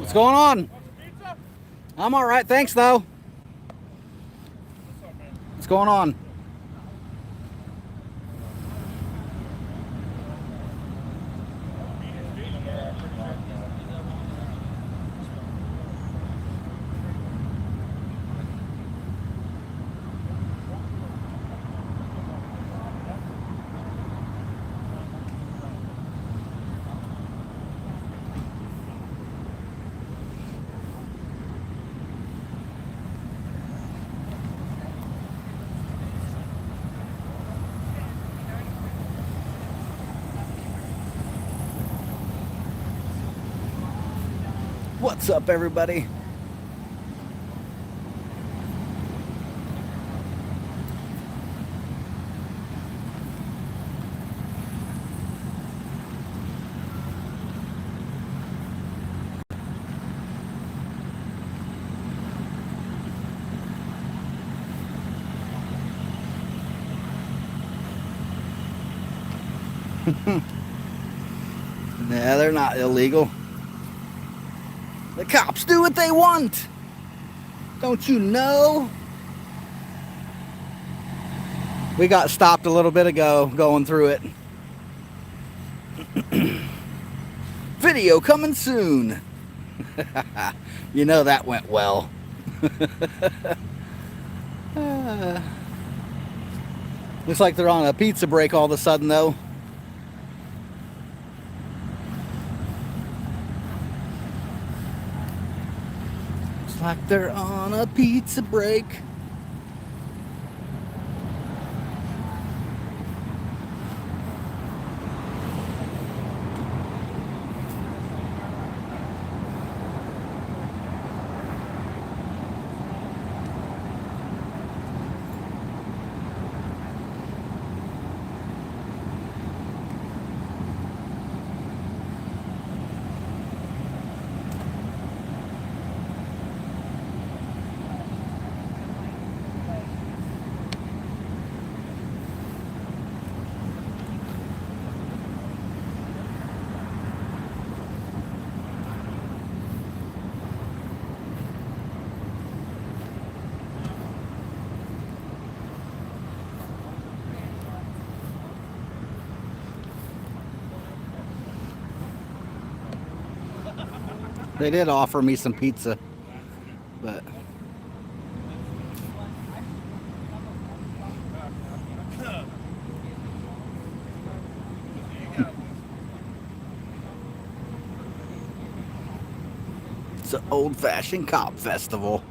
What's going on? I'm all right, thanks though. What's going on? What's up, everybody? Nah, they're not illegal. The cops do what they want. Don't you know? We got stopped a little bit ago going through it. Video coming soon. You know that went well. Looks like they're on a pizza break all of a sudden though. Like they're on a pizza break. They did offer me some pizza, but it's an old-fashioned cop festival.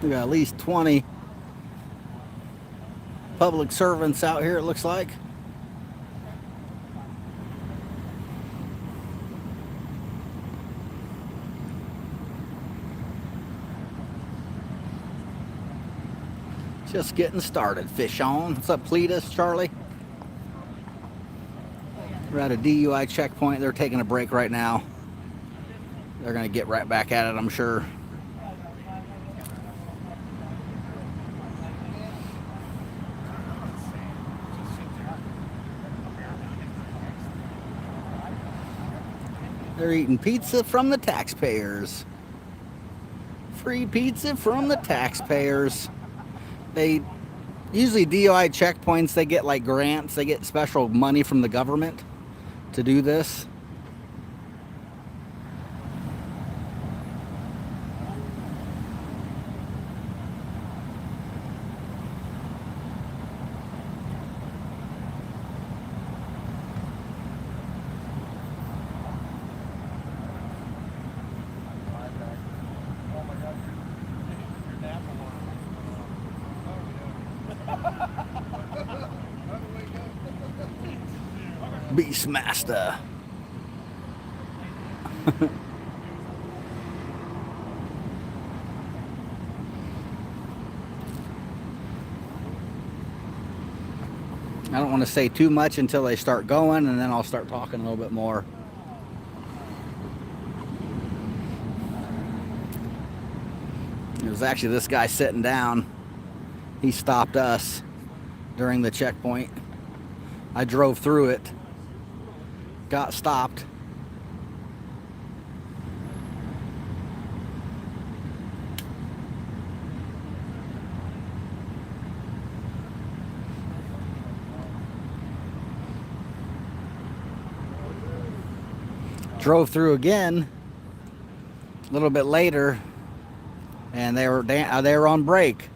We got at least 20 public servants out here, it looks like. Just getting started, fish on. What's up, Cletus, Charlie? We're at a DUI checkpoint. They're taking a break right now. They're going to get right back at it, I'm sure. They're eating pizza from the taxpayers. Free pizza from the taxpayers. They usually DUI checkpoints, they get like grants, they get special money from the government to do this. Beastmaster. I don't want to say too much until they start going, and then I'll start talking a little bit more. It was actually this guy sitting down. He stopped us during the checkpoint. I drove through it, got stopped. Drove through again a little bit later, and they were on break.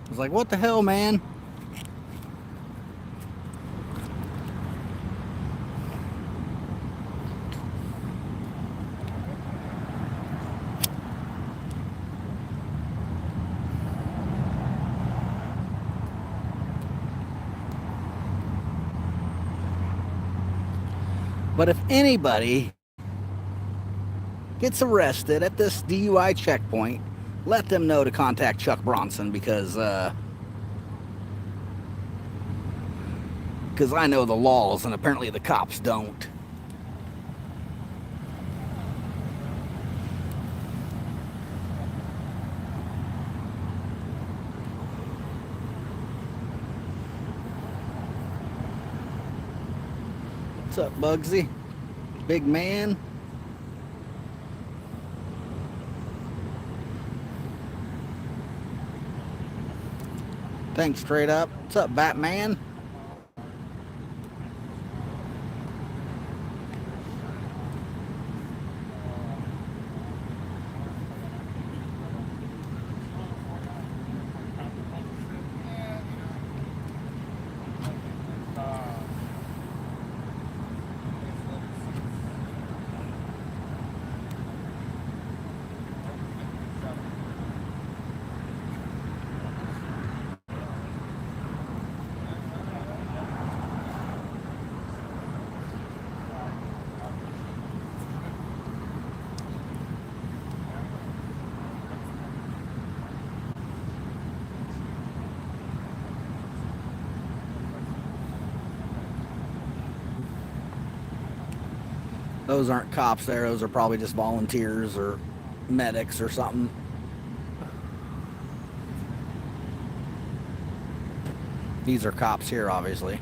I was like, what the hell, man? But if anybody gets arrested at this DUI checkpoint, let them know to contact Chuck Bronson, because I know the laws and apparently the cops don't. What's up, Bugsy? Big man. Thanks, straight up. What's up, Batman? Those aren't cops there. Those are probably just volunteers or medics or something. These are cops here, obviously.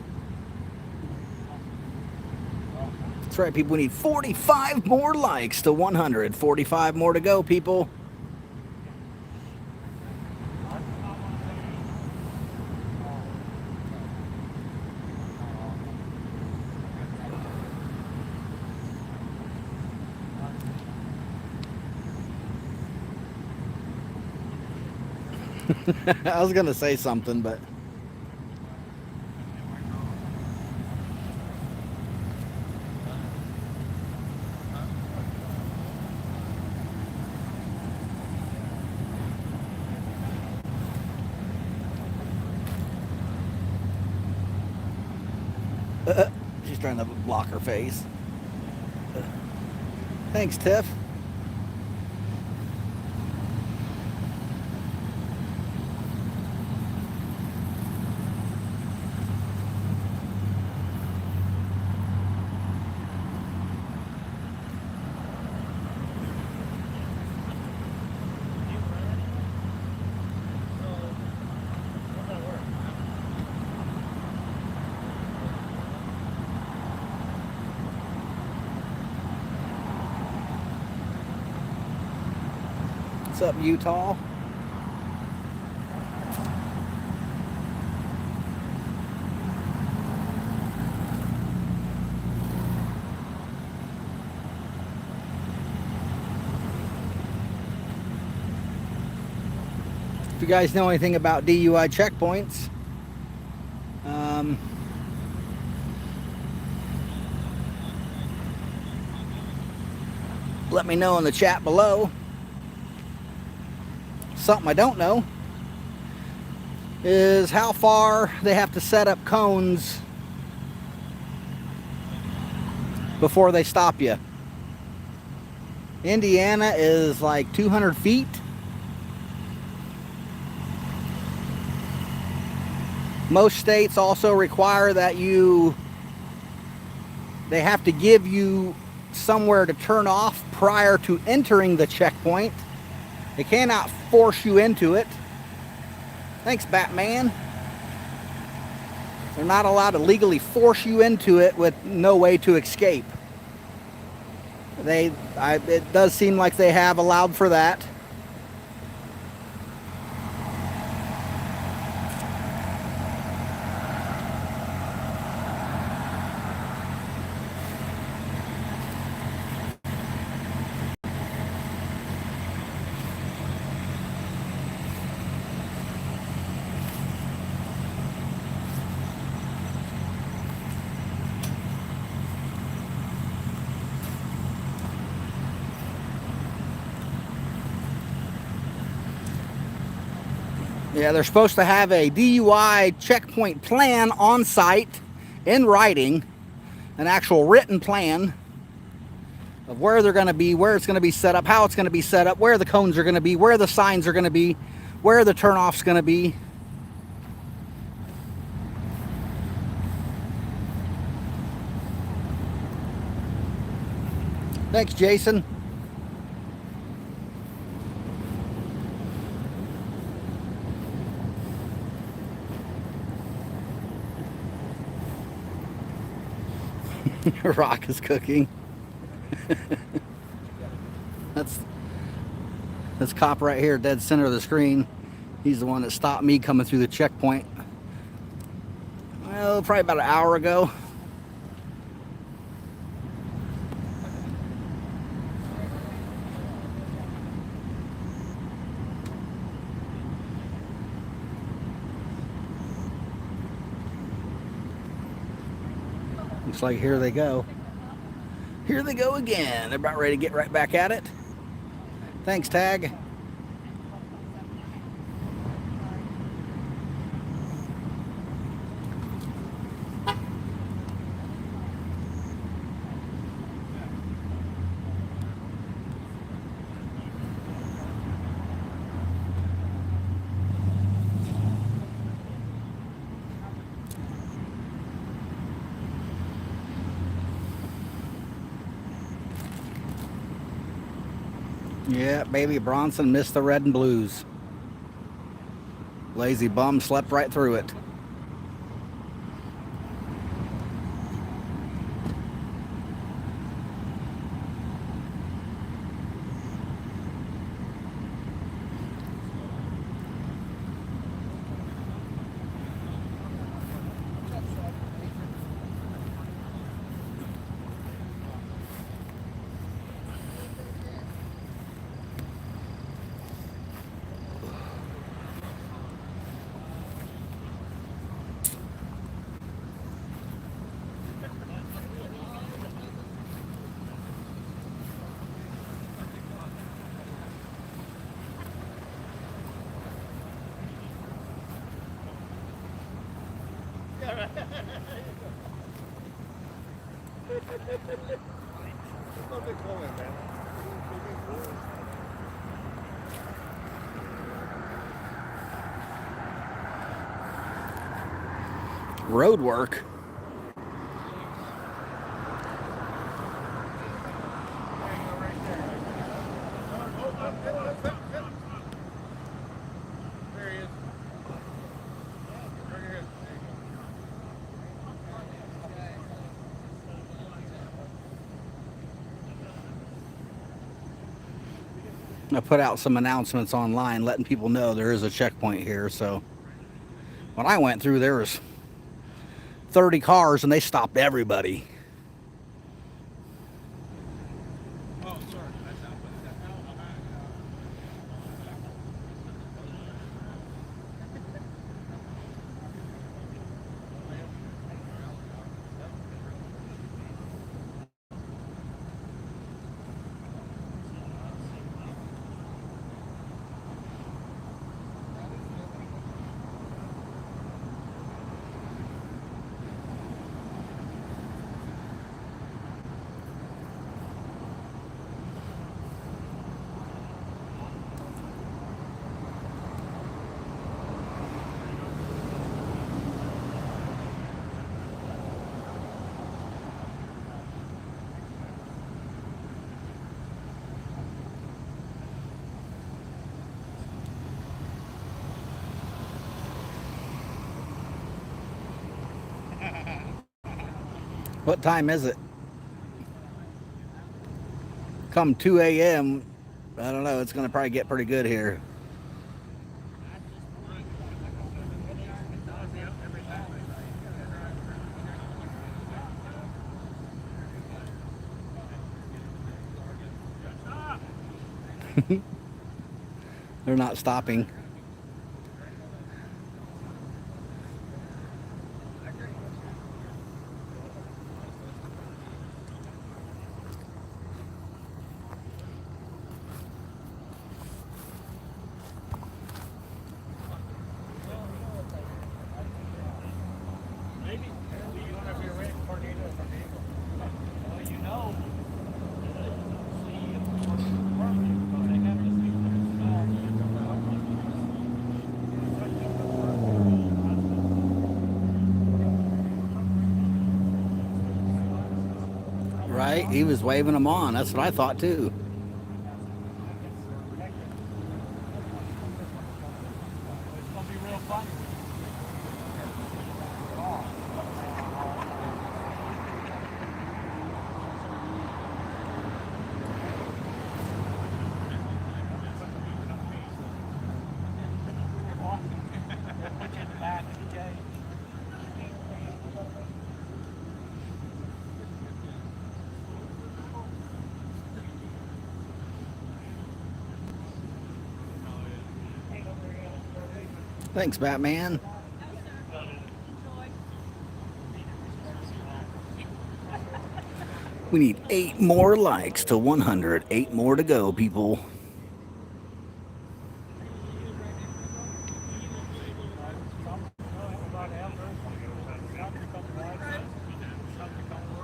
That's right, people. We need 45 more likes to 100. 45 more to go, people. I was gonna say something, but she's trying to block her face. Thanks, Tiff. What's up, Utah? If you guys know anything about DUI checkpoints, let me know in the chat below. Something I don't know is how far they have to set up cones before they stop you. Indiana is like 200 feet. Most states also require that they have to give you somewhere to turn off prior to entering the checkpoint. They cannot force you into it. Thanks, Batman. They're not allowed to legally force you into it with no way to escape. It does seem like they have allowed for that. Yeah, they're supposed to have a DUI checkpoint plan on site in writing, an actual written plan of where they're going to be, where it's going to be set up, how it's going to be set up, where the cones are going to be, where the signs are going to be, where the turnoff's going to be. Thanks, Jason. Rock is cooking. That's cop right here, dead center of the screen. He's the one that stopped me coming through the checkpoint. Well, probably about an hour ago. Looks like here they go. Here they go again. They're about ready to get right back at it. Thanks, Tag. Yeah, baby, Bronson missed the red and blues. Lazy bum slept right through it. Road work. I put out some announcements online letting people know there is a checkpoint here. So when I went through, there was 30 cars and they stopped everybody. What time is it? Come 2 a.m. I don't know. It's going to probably get pretty good here. They're not stopping. Right? He was waving them on. That's what I thought too. Thanks, Batman. We need 8 more likes to 100. 8 more to go, people.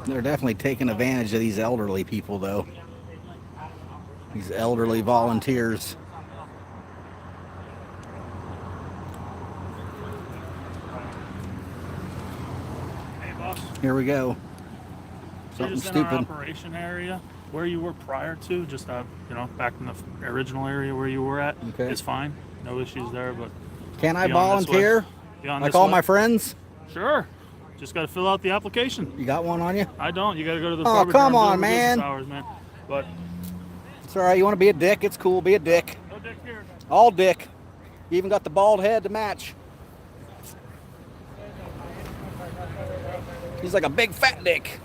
They're definitely taking advantage of these elderly people, though. These elderly volunteers. Here we go. Something just stupid. In our operation area where you were prior to, just you know, back in the original area where you were at, okay. It's fine. No issues there. But can I volunteer? Like all my friends? Sure. Just got to fill out the application. You got one on you? I don't. You got to go to the. Oh, come on, man. Hours, man. But it's all right. You want to be a dick? It's cool. Be a dick. No dick here. All dick. You even got the bald head to match. He's like a big fat dick.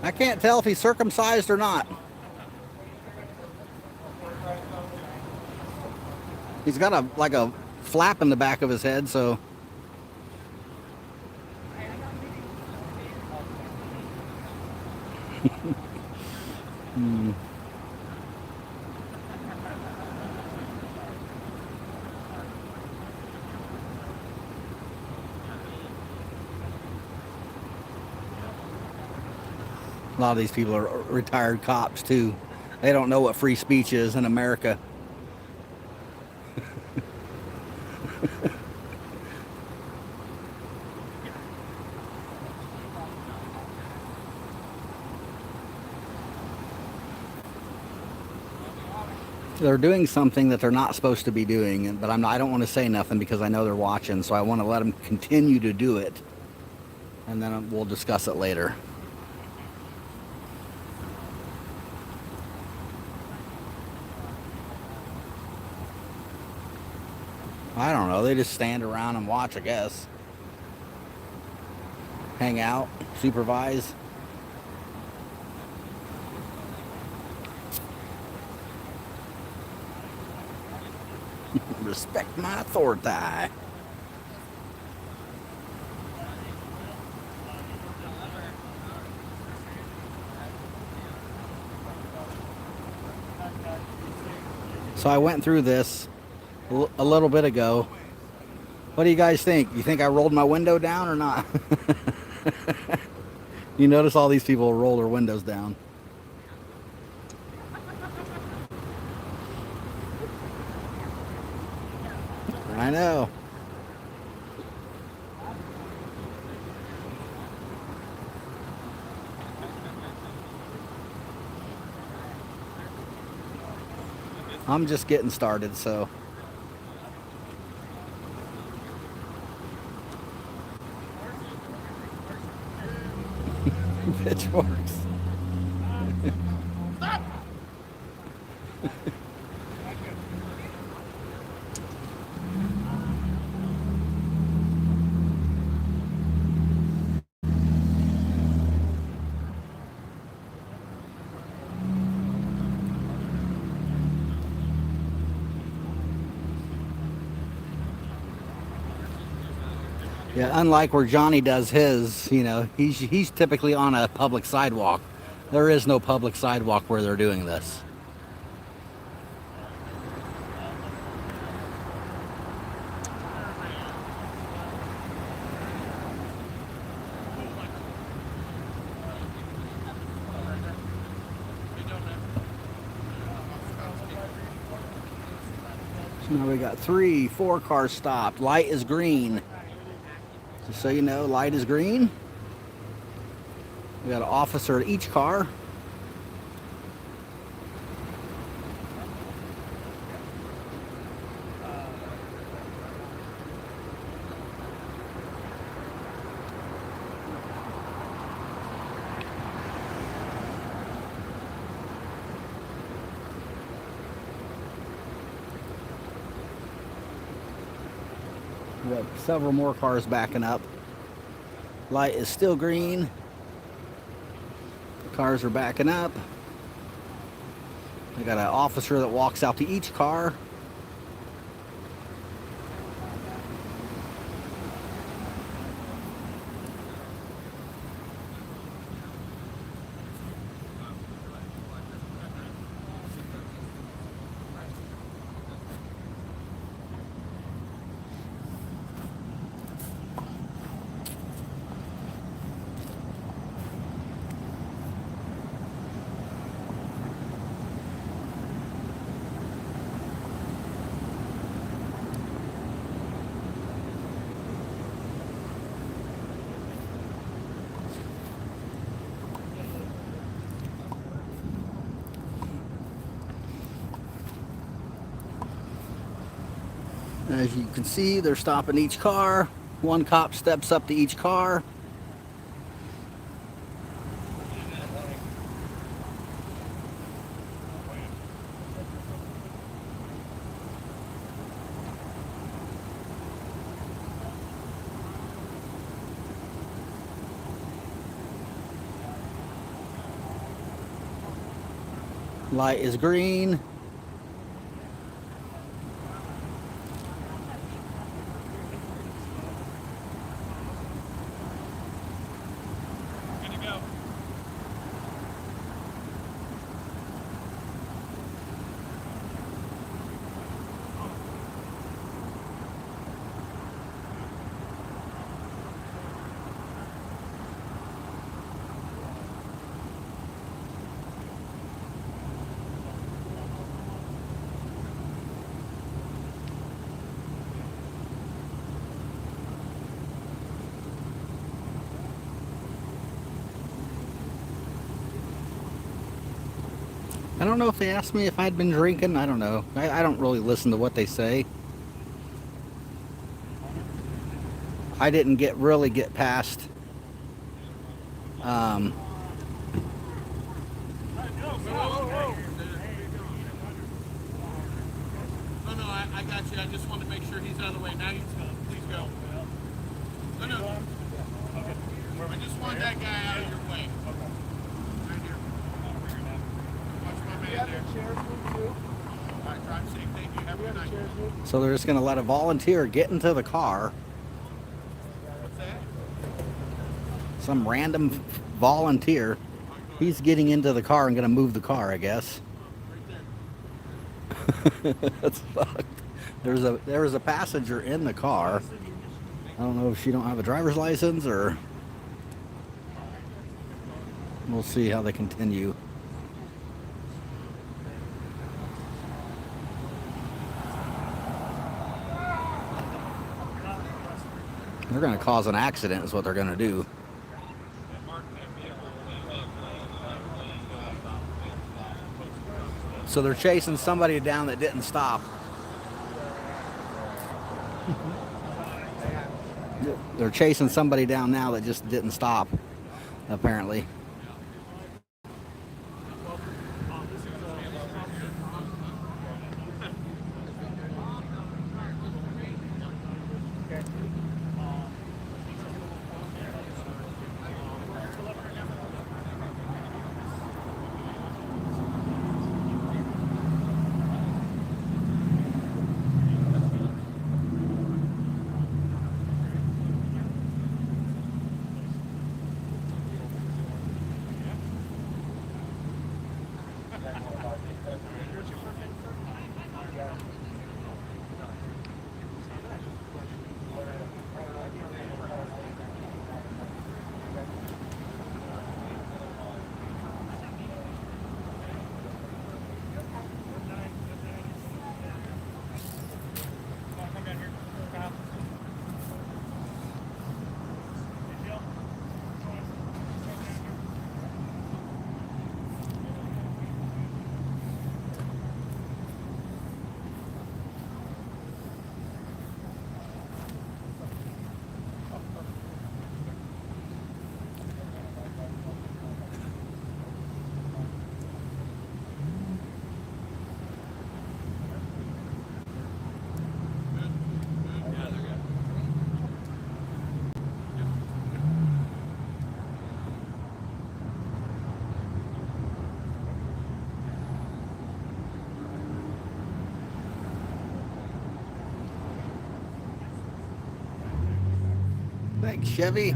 I can't tell if he's circumcised or not. He's got a flap in the back of his head, so. A lot of these people are retired cops too. They don't know what free speech is in America. They're doing something that they're not supposed to be doing, but I don't want to say nothing because I know they're watching, so I want to let them continue to do it, and then we'll discuss it later. I don't know. They just stand around and watch, I guess. Hang out, supervise. Respect my authority. So I went through this, a little bit ago. What do you guys think? You think I rolled my window down or not? You notice all these people roll their windows down. I know. I'm just getting started, so. Pitchforks. Yeah, unlike where Johnny does his, you know, he's typically on a public sidewalk. There is no public sidewalk where they're doing this. So now we got 4 cars stopped. Light is green. Just so you know, light is green. We got an officer at each car. We got several more cars backing up. Light is still green. The cars are backing up. We got an officer that walks out to each car. As you can see, they're stopping each car. One cop steps up to each car. Light is green. I don't know if they asked me if I'd been drinking. I don't know. I don't really listen to what they say. I didn't really get past. No, I got you. I just wanted to make sure he's out of the way. Now you please go. No. I just want that guy out of your way. Right here. Watch my man there. All right, drive safe. Thank you. Have a good night. So they're just going to let a volunteer get into the car. What's that? Some random volunteer. He's getting into the car and going to move the car, I guess. Right there. That's fucked. There was a passenger in the car. I don't know if she don't have a driver's license or we'll see how they continue. They're going to cause an accident is what they're going to do. So they're chasing somebody down that didn't stop. They're chasing somebody down now that just didn't stop, apparently. Thanks, Chevy.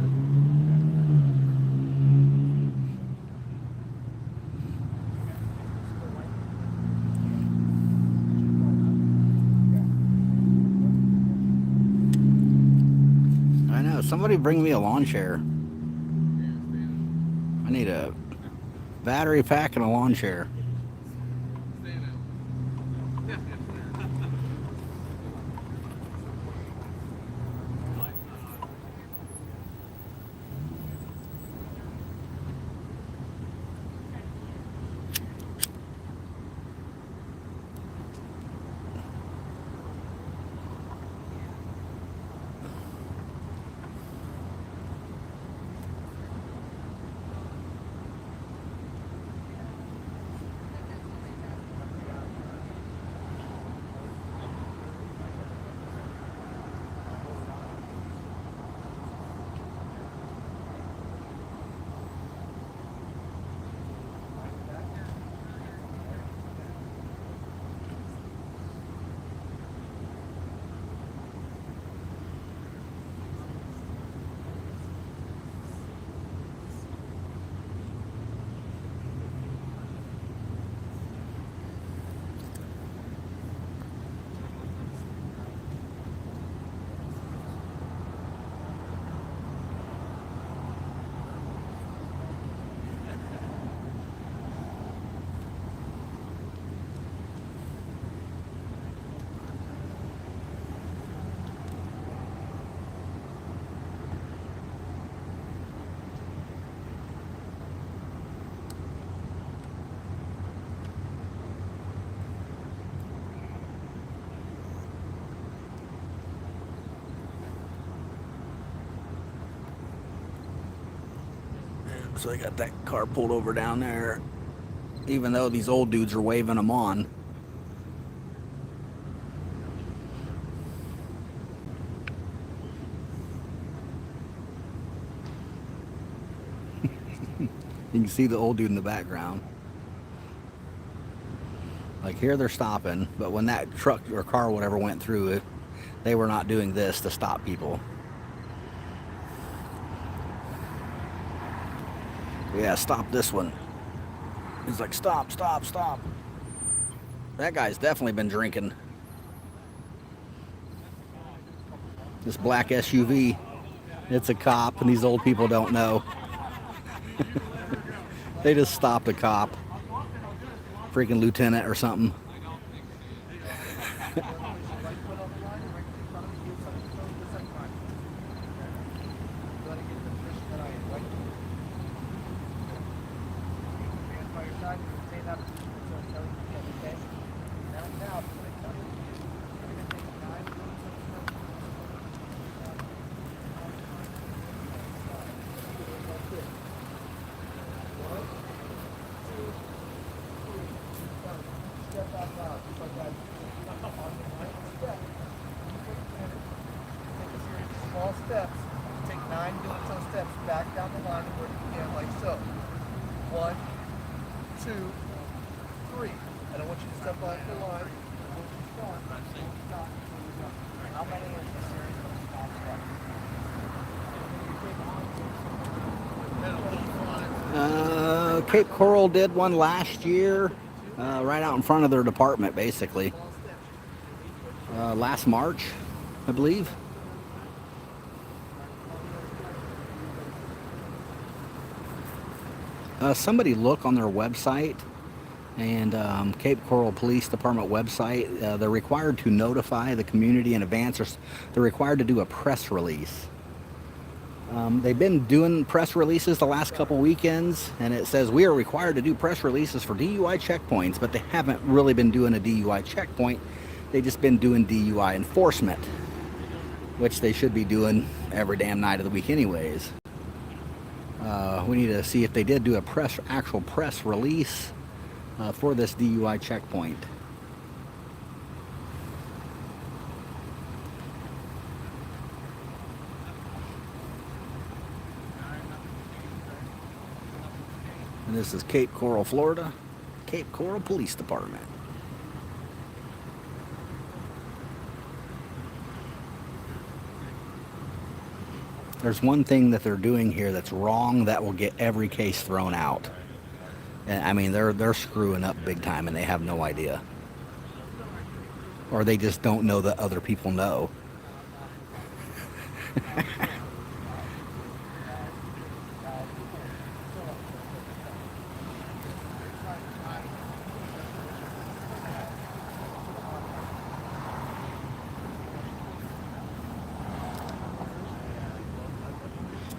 I know. Somebody bring me a lawn chair. I need a battery pack and a lawn chair. So I got that car pulled over down there, even though these old dudes are waving them on. You can see the old dude in the background. Like here they're stopping, but when that truck or car or whatever went through it, they were not doing this to stop people. Yeah, stop this one. He's like, stop, stop, stop. That guy's definitely been drinking. This black SUV. It's a cop, and these old people don't know. They just stopped a cop. Freaking lieutenant or something. Small steps. Take 9 heel-toe steps back down the line where you begin, like so. 1, 2, 3. I don't want you to step off the line. How many is the series of small steps? Cape Coral did one last year, right out in front of their department, basically. Last March, I believe. Somebody look on their website, and Cape Coral Police Department website, they're required to notify the community in advance, or they're required to do a press release. They've been doing press releases the last couple weekends, and it says we are required to do press releases for DUI checkpoints, but they haven't really been doing a DUI checkpoint. They've just been doing DUI enforcement, which they should be doing every damn night of the week anyways. We need to see if they did do a actual press release for this DUI checkpoint. And this is Cape Coral, Florida, Cape Coral Police Department. There's one thing that they're doing here that's wrong that will get every case thrown out. And I mean, they're screwing up big time, and they have no idea. Or they just don't know that other people know.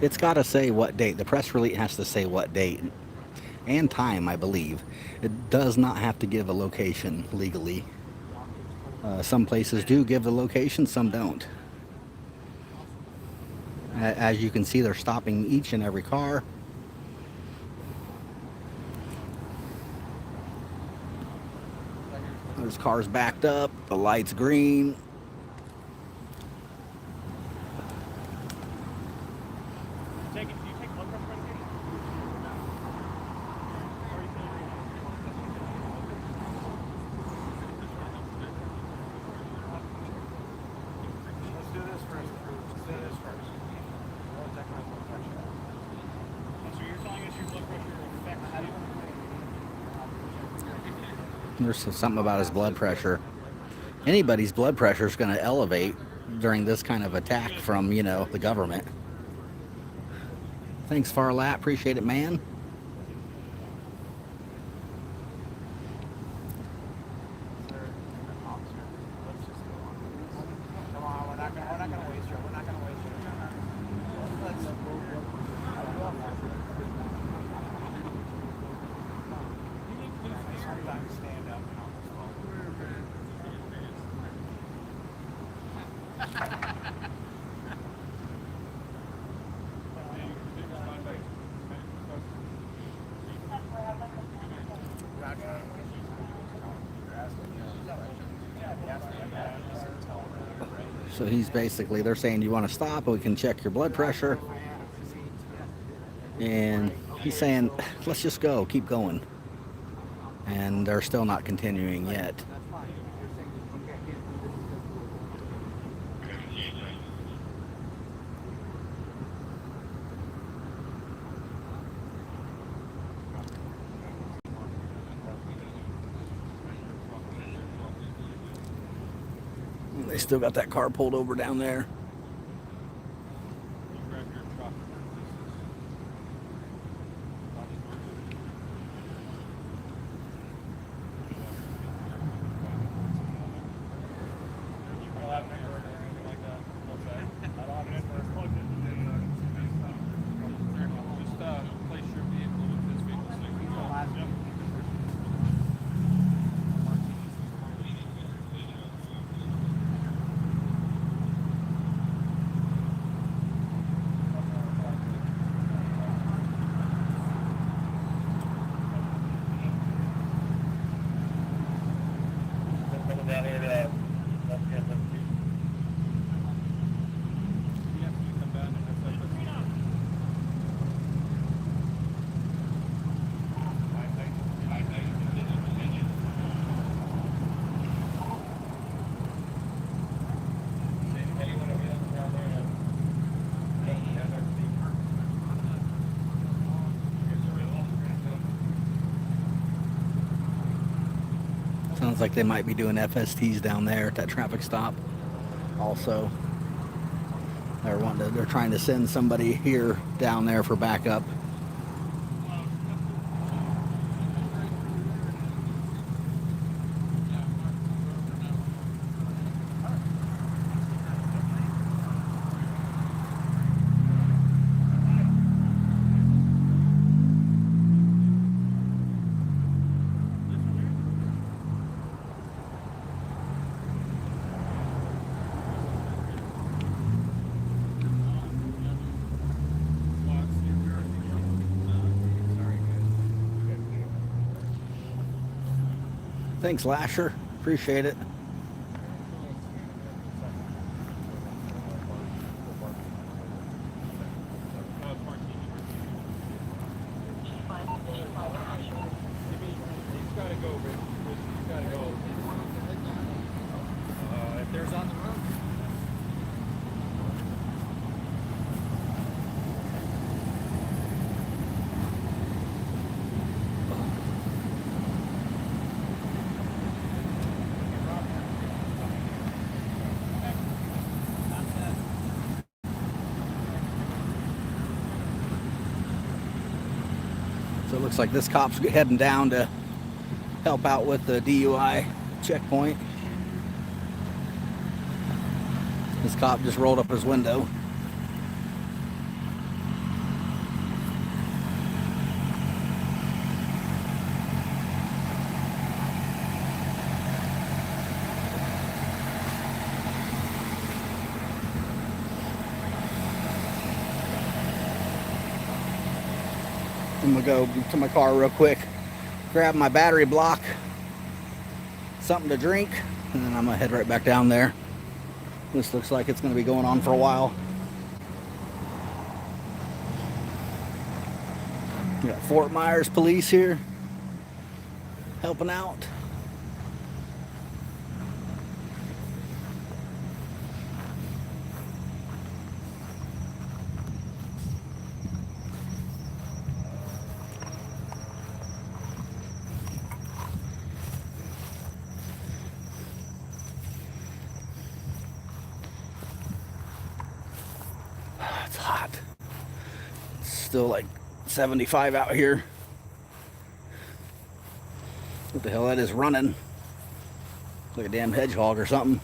It's got to say what date. The press release has to say what date and time, I believe. It does not have to give a location legally. Some places do give the location, some don't. As you can see, they're stopping each and every car. There's cars backed up, the light's green. There's something about his blood pressure. Anybody's blood pressure is going to elevate during this kind of attack from, you know, the government. Thanks, Farlat. Appreciate it, man. So he's basically, they're saying, you want to stop, we can check your blood pressure. And he's saying, let's just go, keep going. And they're still not continuing yet. They still got that car pulled over down there. Sounds like they might be doing FSTs down there at that traffic stop. Also, they're trying to send somebody here down there for backup. Thanks, Lasher. Appreciate it. If there's on the road. So it looks like this cop's heading down to help out with the DUI checkpoint. This cop just rolled up his window. I'm gonna go to my car real quick, grab my battery block, something to drink, and then I'm gonna head right back down there. This looks like it's gonna be going on for a while. We got Fort Myers police here helping out. It's hot. It's still like 75 out here. What the hell that is running? Like a damn hedgehog or something.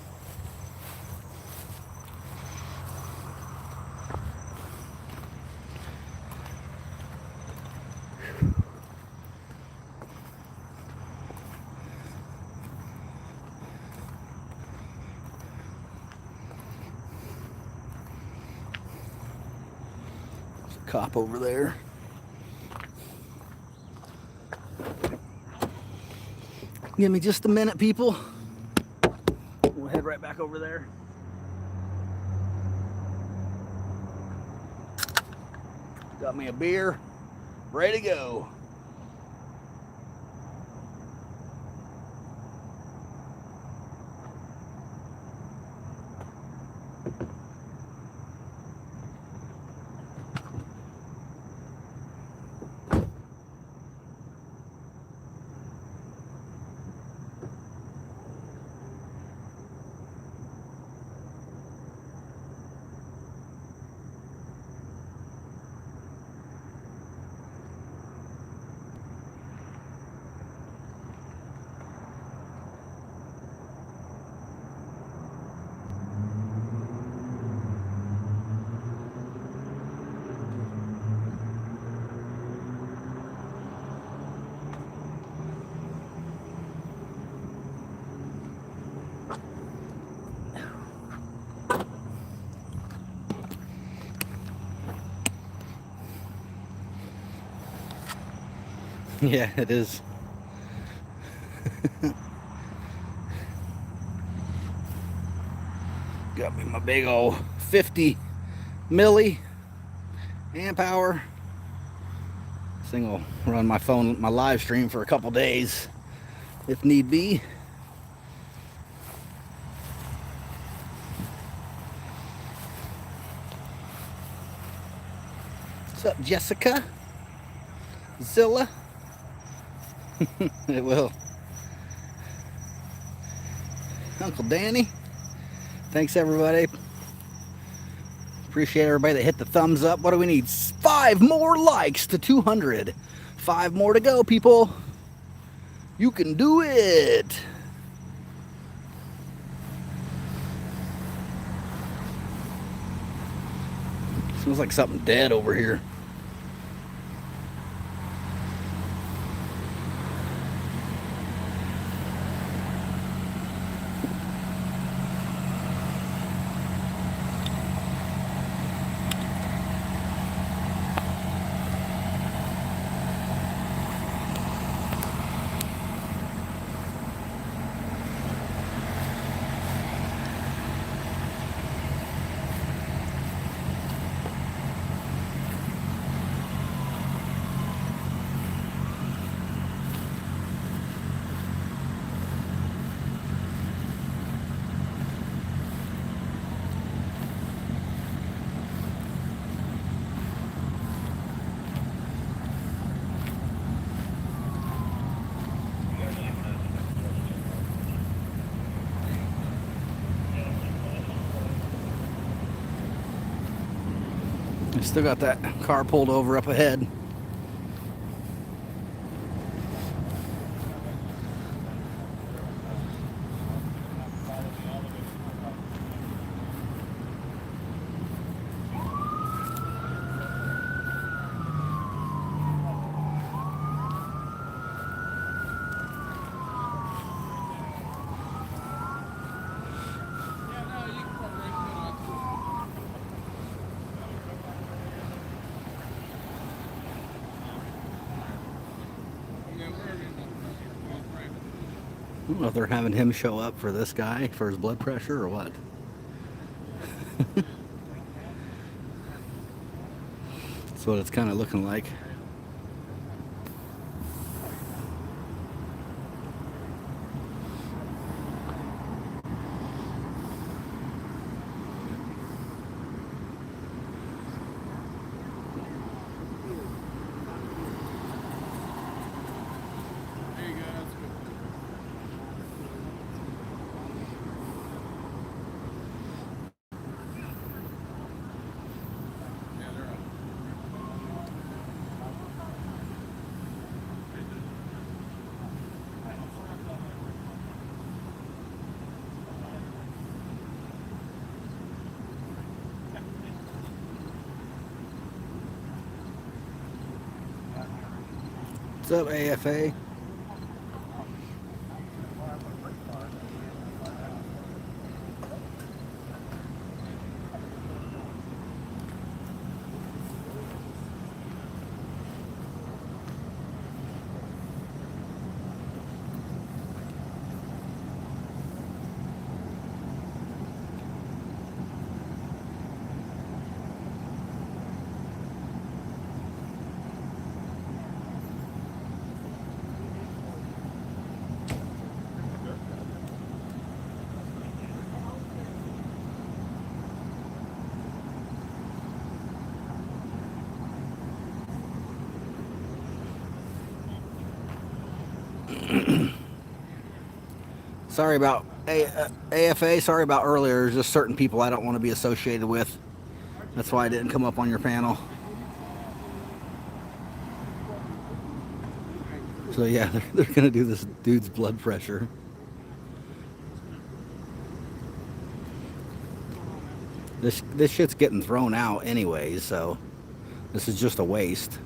Cop over there. Give me just a minute, people. We'll head right back over there. Got me a beer, ready to go. Yeah, it is. Got me my big old 50 milli amp hour. This thing will run my phone, my live stream for a couple days if need be. What's up, Jessica? Zilla? It will. Uncle Danny. Thanks, everybody. Appreciate everybody that hit the thumbs up. What do we need? 5 more likes to 200. 5 more to go, people. You can do it. Smells like something dead over here. Still got that car pulled over up ahead. I don't know if they're having him show up for this guy for his blood pressure or what. That's what it's kind of looking like. What's up, AFA? Sorry about AFA. Sorry about earlier. There's just certain people I don't want to be associated with. That's why I didn't come up on your panel. So yeah, they're gonna do this dude's blood pressure. This shit's getting thrown out anyways, so this is just a waste.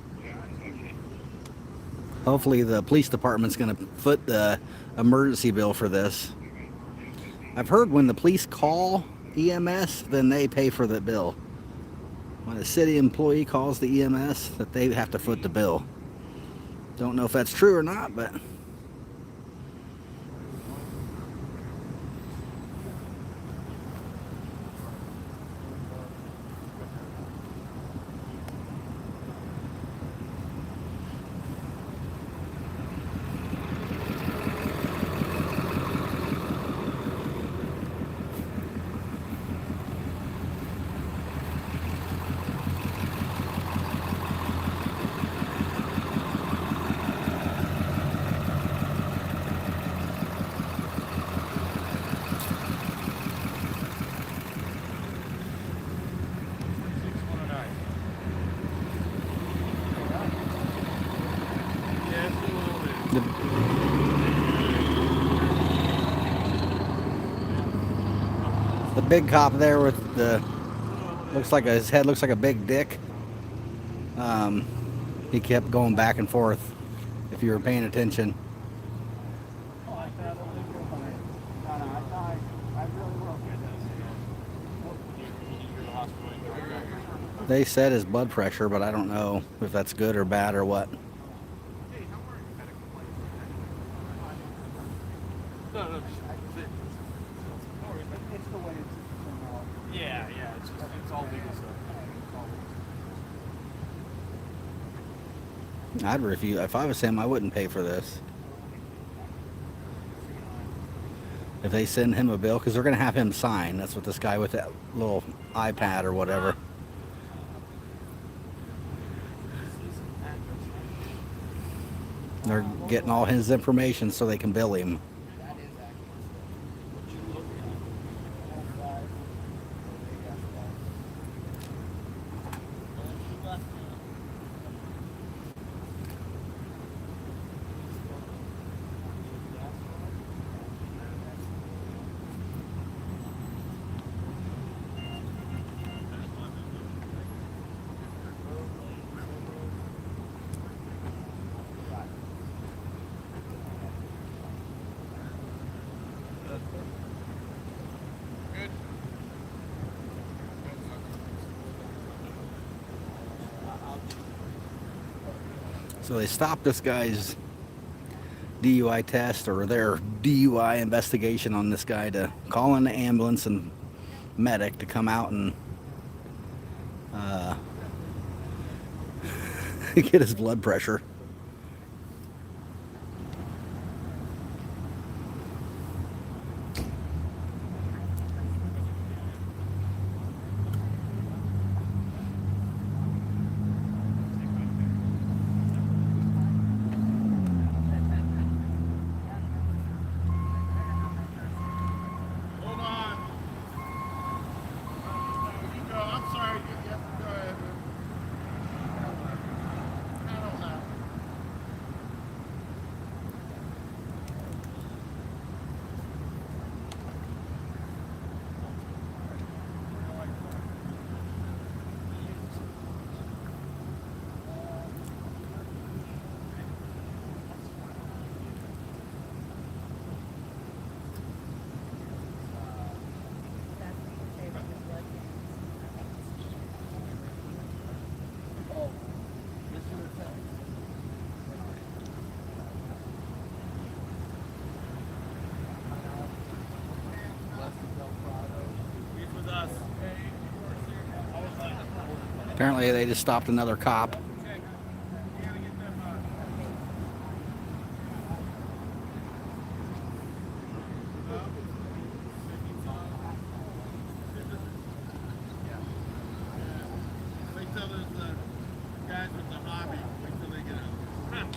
Hopefully the police department's gonna foot the emergency bill for this. I've heard when the police call EMS, then they pay for the bill. When a city employee calls the EMS, that they have to foot the bill. Don't know if that's true or not, but The big cop there with the his head looks like a big dick. He kept going back and forth. If you were paying attention, they said his blood pressure, but I don't know if that's good or bad or what. No, no. Yeah, yeah. It's all legal stuff. I'd refuse. If I was him, I wouldn't pay for this. If they send him a bill, because they're going to have him sign. That's what this guy with that little iPad or whatever. They're getting all his information so they can bill him. So they stopped this guy's DUI test or their DUI investigation on this guy to call in the ambulance and medic to come out and get his blood pressure. Hold on. You go. I'm sorry. Go ahead. I don't know. Apparently they just stopped another cop. Wait till there's the guys with the hobby. Wait till they get out.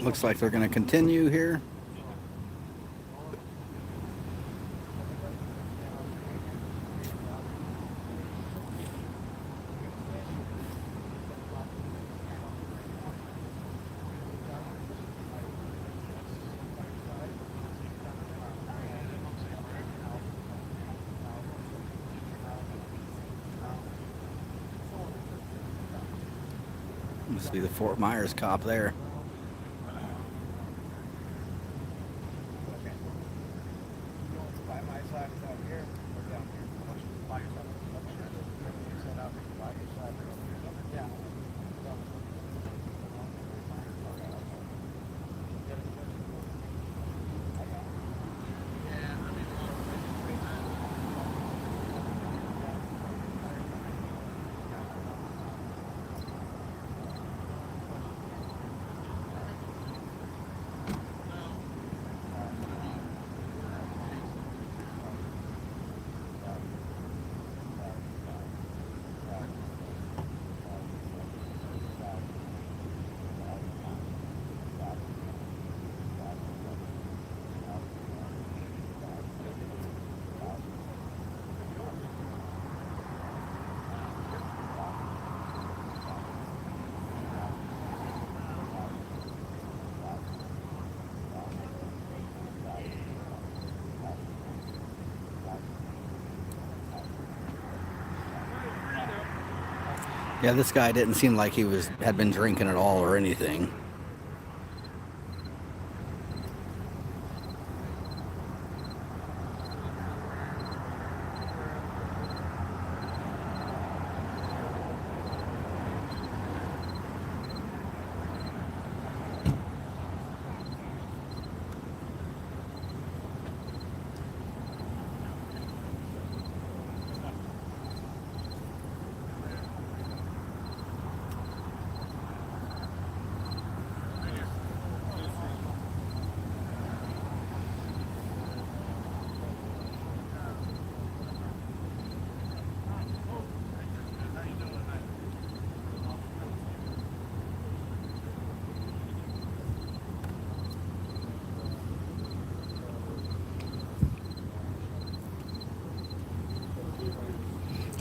Looks like they're going to continue here. Must be the Fort Myers cop there. Yeah, this guy didn't seem like he had been drinking at all or anything.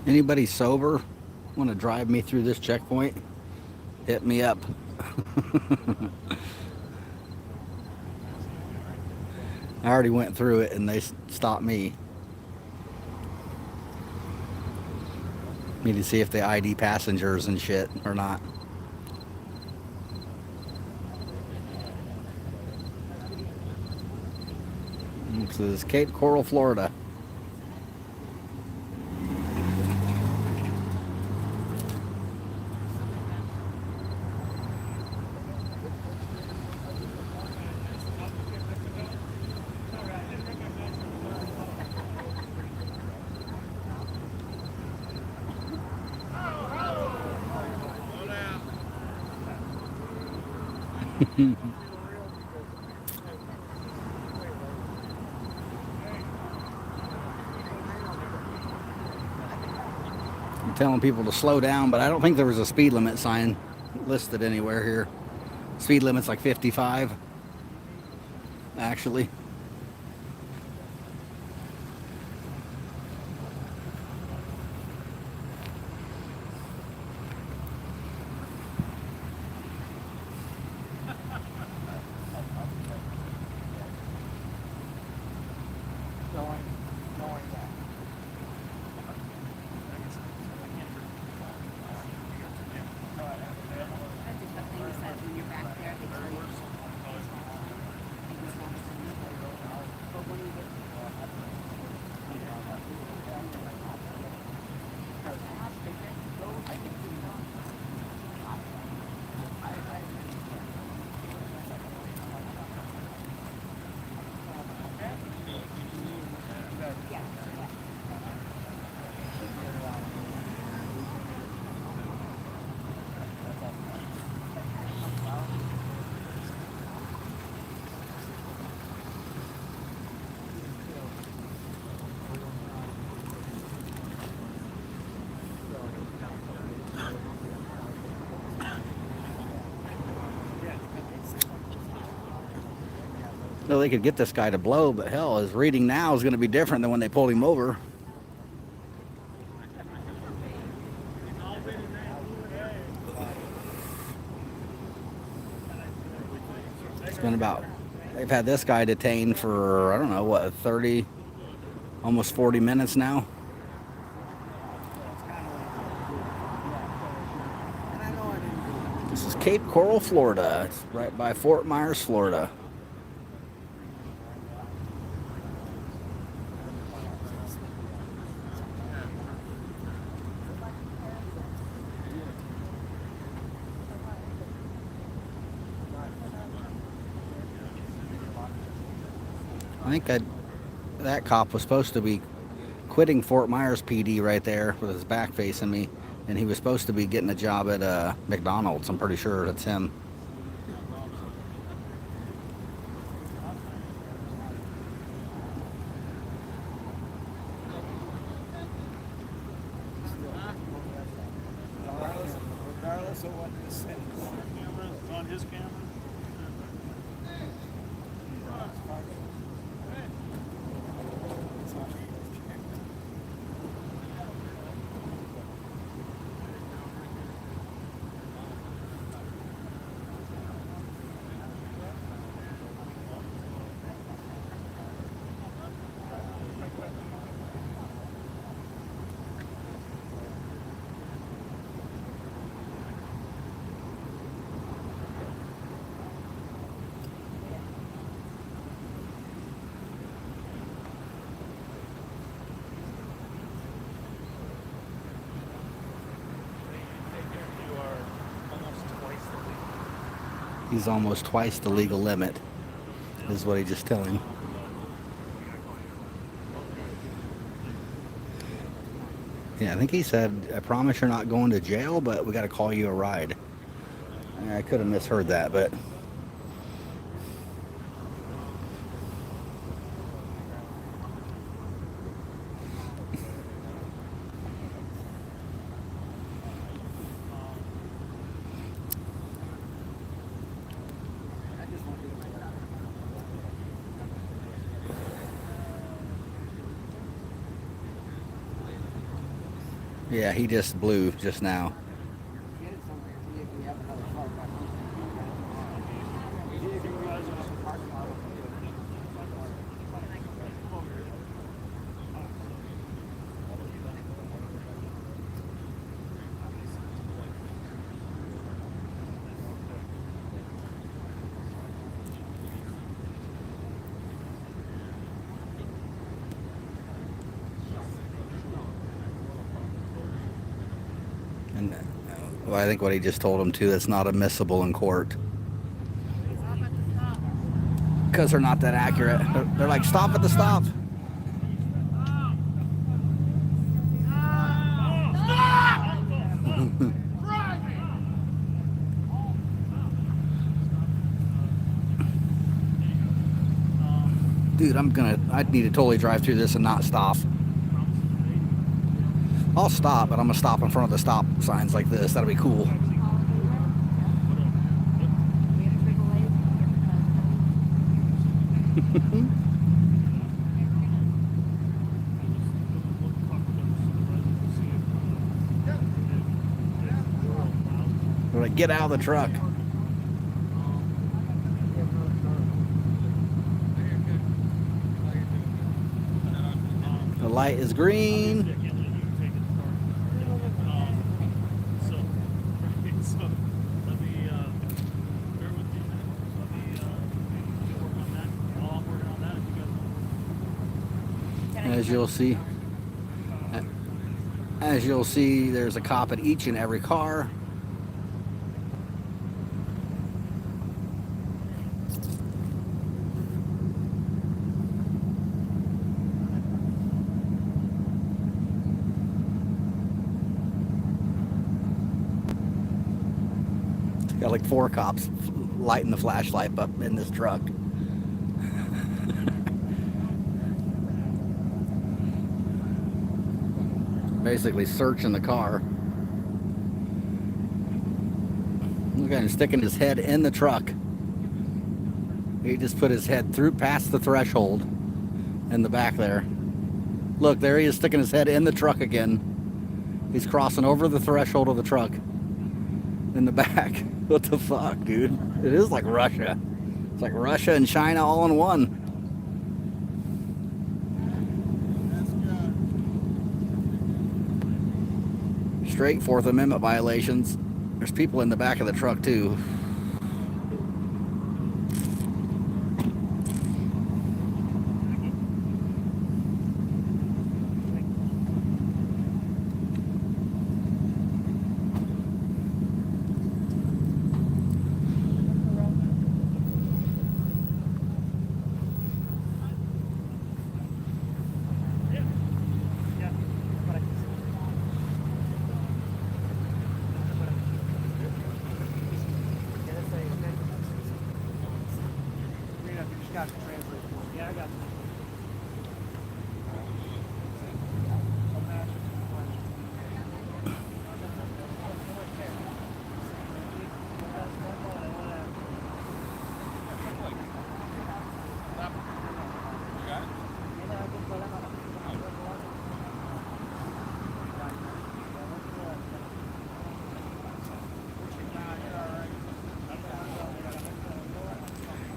Anybody sober want to drive me through this checkpoint? Hit me up. I already went through it and they stopped me. Need to see if they ID passengers and shit or not. This is Cape Coral, Florida. I'm telling people to slow down, but I don't think there was a speed limit sign listed anywhere here. Speed limit's like 55, actually. No, they could get this guy to blow, but hell, his reading now is going to be different than when they pulled him over. It's been about, they've had this guy detained for, I don't know, what, 30, almost 40 minutes now. This is Cape Coral, Florida. It's right by Fort Myers, Florida. I think that cop was supposed to be quitting Fort Myers PD right there with his back facing me, and he was supposed to be getting a job at McDonald's. I'm pretty sure that's him. Regardless of what this says. Camera on his camera. He's almost twice the legal limit, is what he just told him. Yeah, I think he said, I promise you're not going to jail, but we got to call you a ride. I could have misheard that, but... Yeah, he just blew just now. And well, I think what he just told him too, that's not admissible in court. Because they're not that accurate. They're like, stop at the stop. Dude, I need to totally drive through this and not stop. I'll stop, but I'm gonna stop in front of the stop signs like this. That'll be cool. We're like, get out of the truck. The light is green. As you'll see, there's a cop at each and every car. Got like 4 cops lighting the flashlight up in this truck. Basically searching the car. Look at him sticking his head in the truck. He just put his head through past the threshold in the back there. Look, there he is sticking his head in the truck again. He's crossing over the threshold of the truck in the back. What the fuck, dude? It is like Russia. It's like Russia and China all in one. Straight Fourth Amendment violations. There's people in the back of the truck too.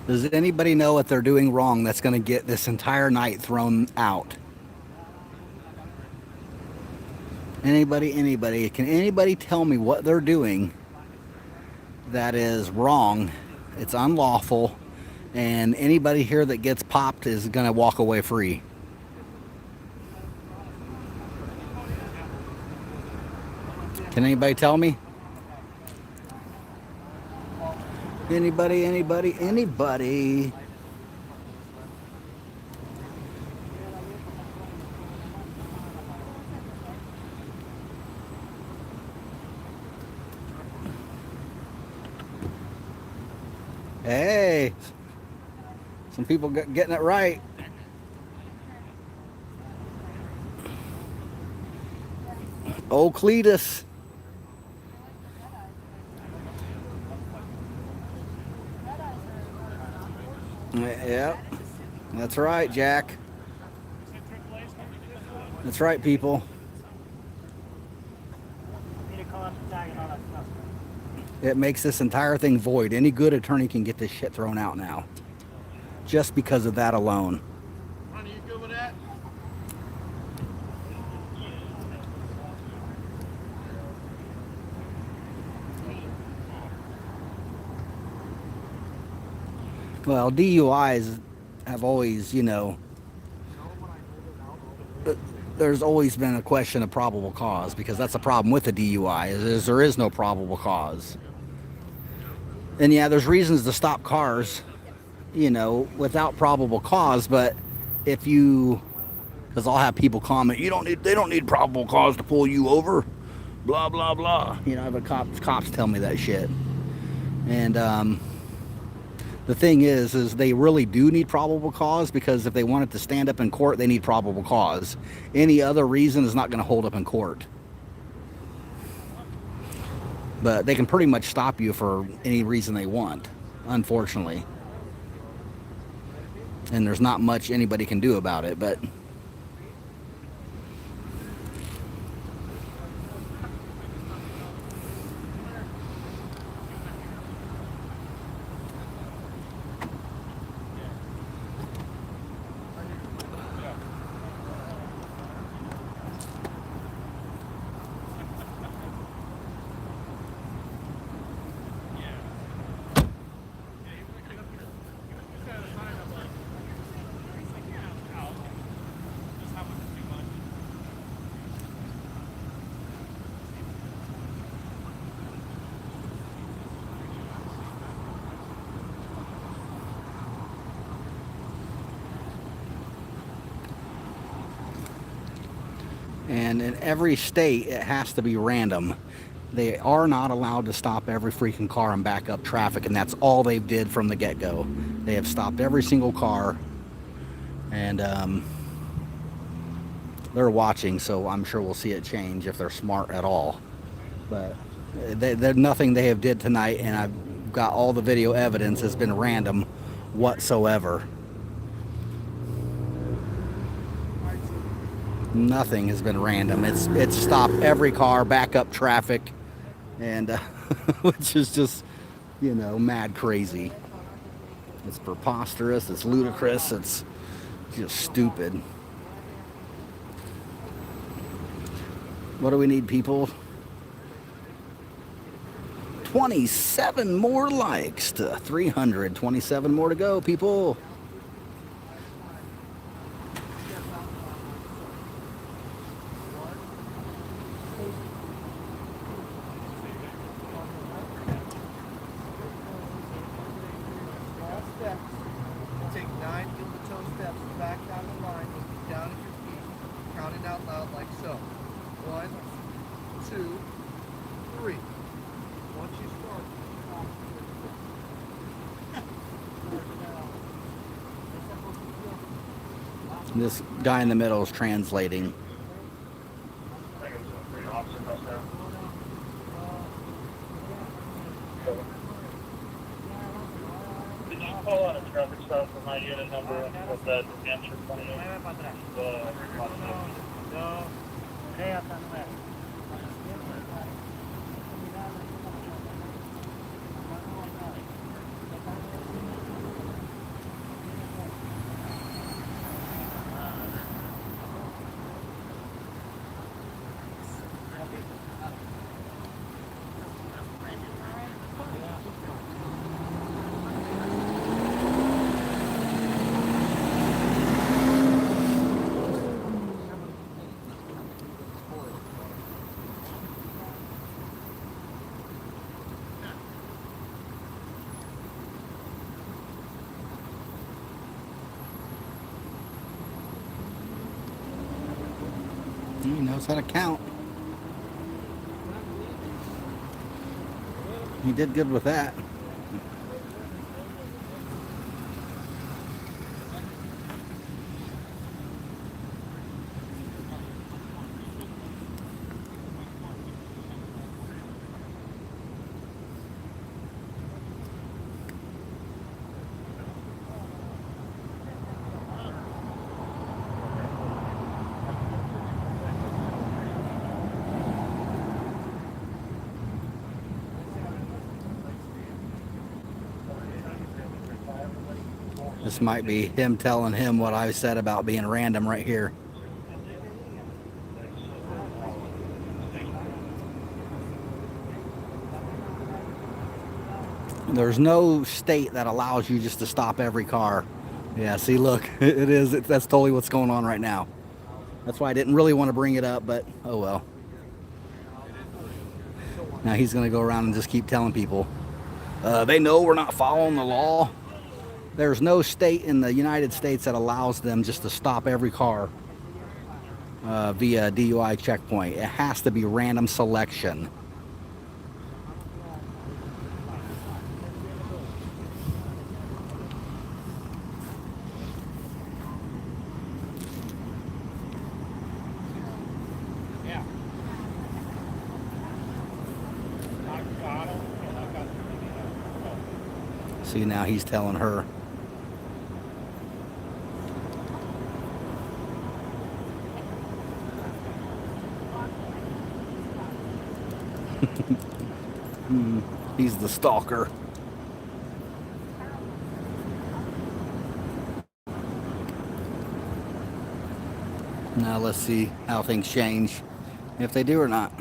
Does anybody know what they're doing wrong that's going to get this entire night thrown out? Anybody? Can anybody tell me what they're doing that is wrong? It's unlawful, and anybody here that gets popped is going to walk away free. Can anybody tell me? Anybody, anybody, anybody? Hey, some people getting it right. Old Cletus. Yep, that's right, Jack. That's right, people. It makes this entire thing void. Any good attorney can get this shit thrown out now. Just because of that alone. Ronnie, you good with that? Well, DUIs have always, you know, there's always been a question of probable cause, because that's the problem with the DUI is there is no probable cause. And yeah, there's reasons to stop cars, you know, without probable cause, but if you, because I'll have people comment, they don't need probable cause to pull you over, blah blah blah. You know, I have cops tell me that shit. And the thing is they really do need probable cause, because if they want it to stand up in court, they need probable cause. Any other reason is not going to hold up in court. But they can pretty much stop you for any reason they want, unfortunately. And there's not much anybody can do about it, but and in every state it has to be random. They are not allowed to stop every freaking car and back up traffic, and that's all they did from the get-go. They have stopped every single car, and they're watching, so I'm sure we'll see it change if they're smart at all. But there's nothing they have did tonight, and I've got all the video evidence, has been random whatsoever. Nothing has been random. It's stopped every car, back up traffic, and which is just, you know, mad crazy. It's preposterous, it's ludicrous, it's just stupid. What do we need, people? 27 more likes to 300. 27 more to go, people. Take 9 heel-to-toe steps back down the line, looking down at your feet, counting out loud like so. 1, 2, 3. Once you start, This guy in the middle is translating. Did you call out a traffic stop for my unit number with that answer 28? He knows how to count. He did good with that. This might be him telling him what I said about being random right here. There's no state that allows you just to stop every car. Yeah, see, look, it is. That's totally what's going on right now. That's why I didn't really want to bring it up, but oh well. Now he's going to go around and just keep telling people, they know we're not following the law. There's no state in the United States that allows them just to stop every car via DUI checkpoint. It has to be random selection. See, now he's telling her. He's the stalker. Now let's see how things change, if they do or not.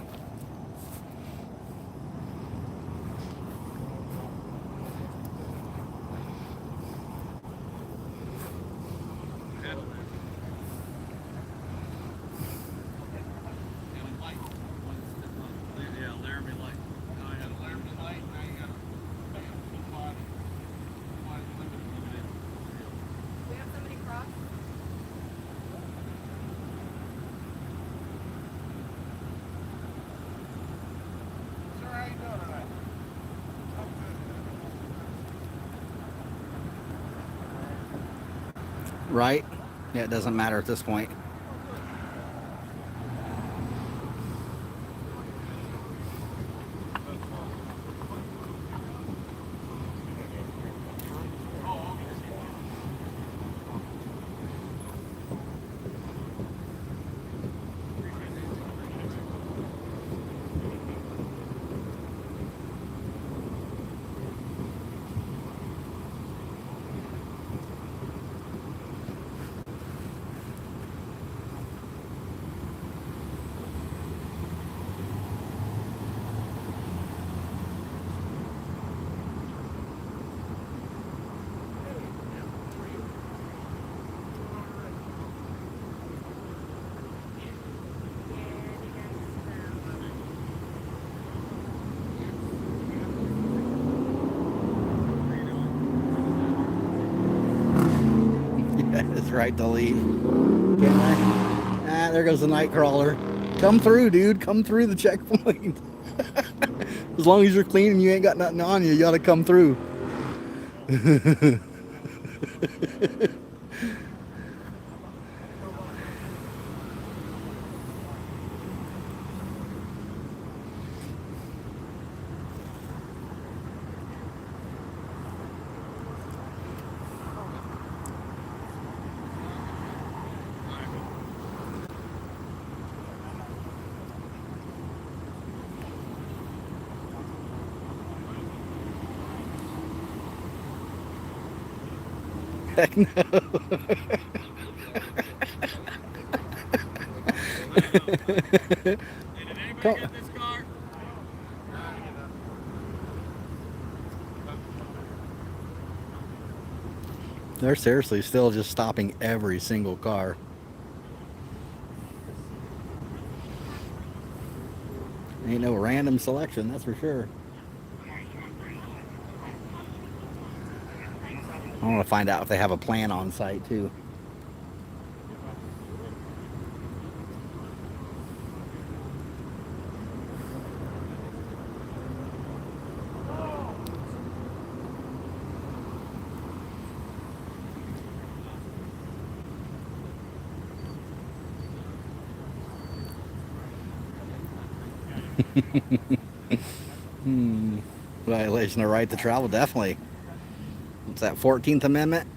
Right? Yeah, it doesn't matter at this point. It's right to leave. Ah, there goes the night crawler. Come through, dude. Come through the checkpoint. As long as you're clean and you ain't got nothing on you, you gotta come through. Heck no. Did anybody get this car? They're seriously still just stopping every single car. Ain't no random selection, that's for sure. I want to find out if they have a plan on site too. Violation of right to travel, definitely. What's that, 14th Amendment?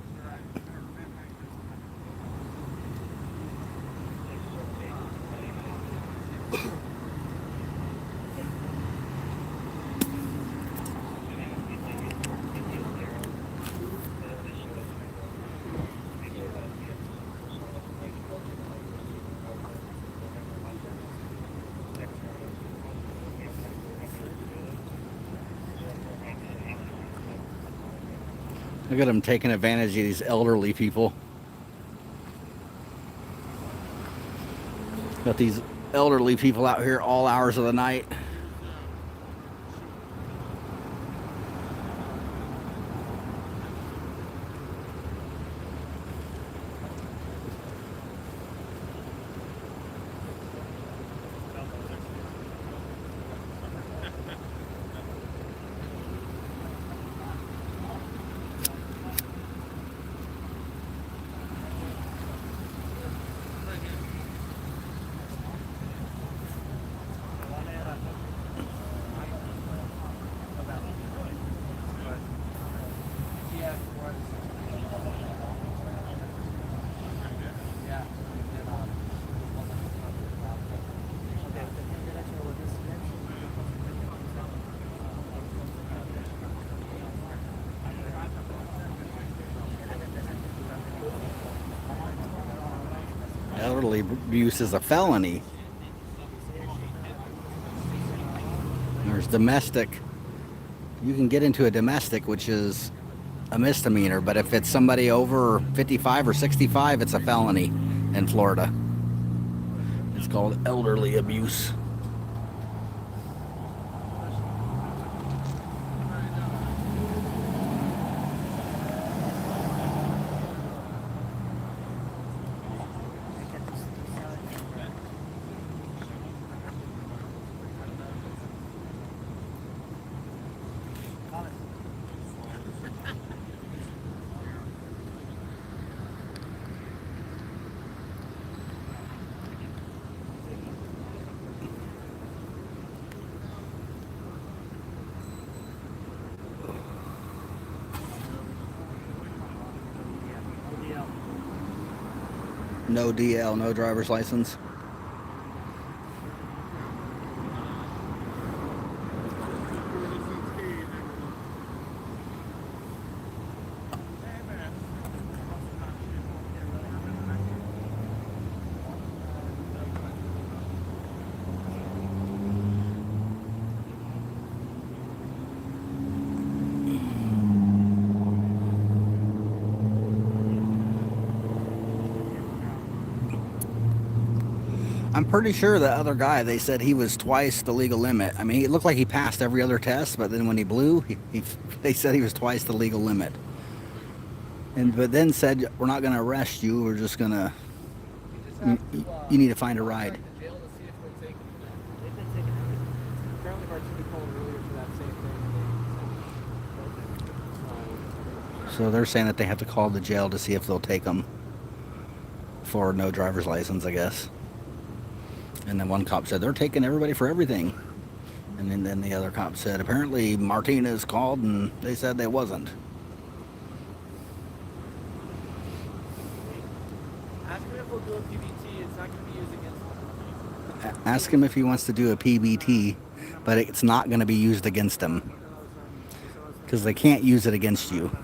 Look at them taking advantage of these elderly people. Got these elderly people out here all hours of the night. Elderly abuse is a felony. There's domestic. You can get into a domestic, which is a misdemeanor, but if it's somebody over 55 or 65, it's a felony in Florida. It's called elderly abuse. No DL, no driver's license. I'm pretty sure the other guy, they said he was twice the legal limit. I mean, it looked like he passed every other test, but then when he blew, they said he was twice the legal limit. But then said, we're not going to arrest you, we're just going to, you need to find a ride. So they're saying that they have to call the jail to see if they'll take them for no driver's license, I guess. And then one cop said, they're taking everybody for everything. And then the other cop said, apparently Martinez called and they said they wasn't. Ask him if we'll do a PBT. It's not going to be used against him. Ask him if he wants to do a PBT, but it's not going to be used against him. Because they can't use it against you.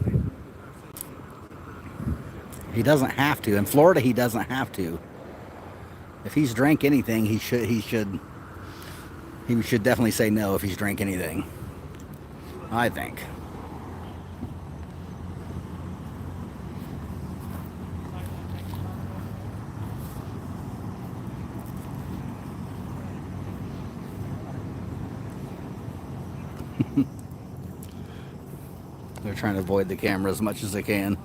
He doesn't have to. In Florida, he doesn't have to. If he's drank anything, he should definitely say no if he's drank anything. I think. They're trying to avoid the camera as much as they can.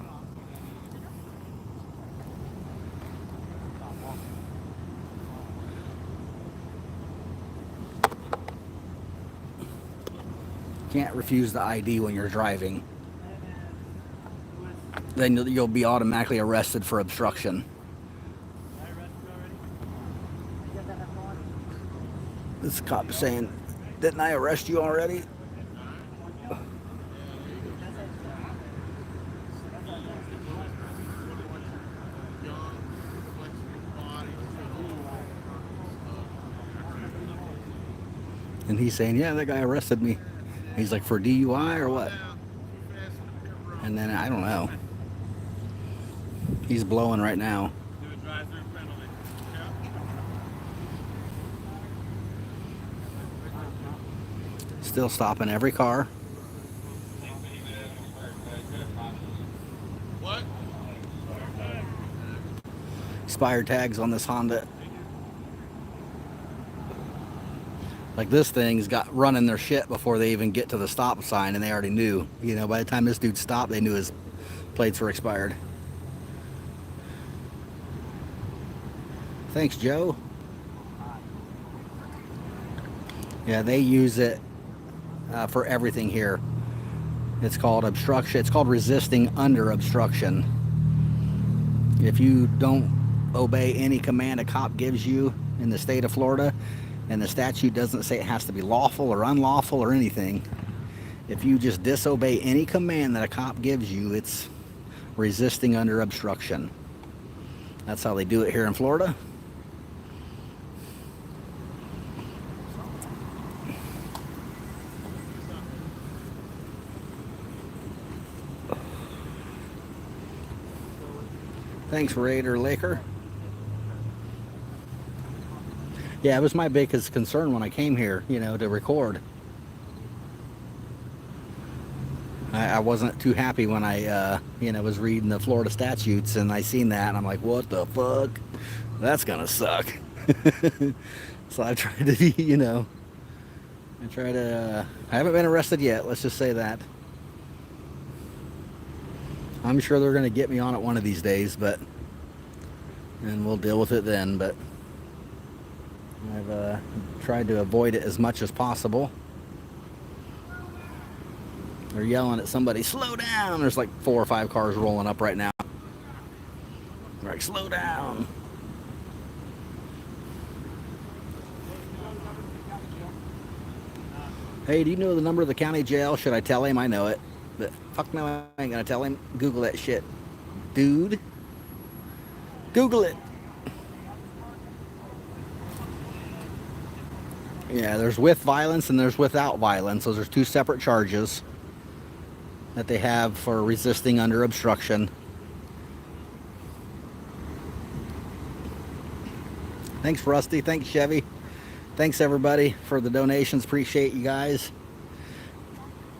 Can't refuse the ID when you're driving. Then you'll be automatically arrested for obstruction. This cop saying, didn't I arrest you already? And he's saying, yeah, that guy arrested me. He's like, for DUI or what? And then I don't know. He's blowing right now. Still stopping every car. What? Expired tags on this Honda. Like this thing's got running their shit before they even get to the stop sign, and they already knew. You know, by the time this dude stopped, they knew his plates were expired. Thanks, Joe. Yeah, they use it for everything here. It's called obstruction. It's called resisting under obstruction. If you don't obey any command a cop gives you in the state of Florida, and the statute doesn't say it has to be lawful or unlawful or anything, if you just disobey any command that a cop gives you, it's resisting under obstruction. That's how they do it here in Florida. Thanks, Raider Laker. Yeah, it was my biggest concern when I came here, you know, to record. I wasn't too happy when I, you know, was reading the Florida statutes and I seen that and I'm like, what the fuck? That's gonna suck. So I tried to be, you know, I haven't been arrested yet, let's just say that. I'm sure they're gonna get me on it one of these days, and we'll deal with it then, but I've tried to avoid it as much as possible. They're yelling at somebody, slow down. There's like 4 or 5 cars rolling up right now. They're like, slow down. Hey, do you know the number of the county jail? Should I tell him? I know it. But fuck no, I ain't gonna tell him. Google that shit. Dude. Google it. Yeah, there's with violence and there's without violence. Those are 2 separate charges that they have for resisting under obstruction. Thanks, Rusty. Thanks, Chevy. Thanks, everybody, for the donations. Appreciate you guys.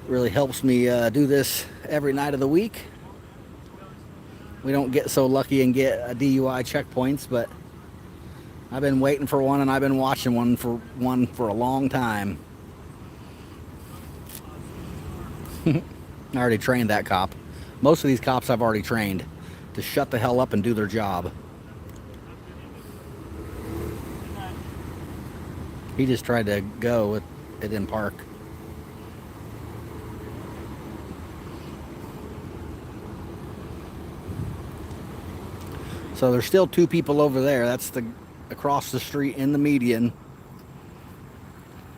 It really helps me do this every night of the week. We don't get so lucky and get DUI checkpoints, but I've been waiting for one and I've been watching one for a long time. I already trained that cop. Most of these cops I've already trained to shut the hell up and do their job. He just tried to go. It didn't park. So there's still 2 people over there. That's the across the street in the median.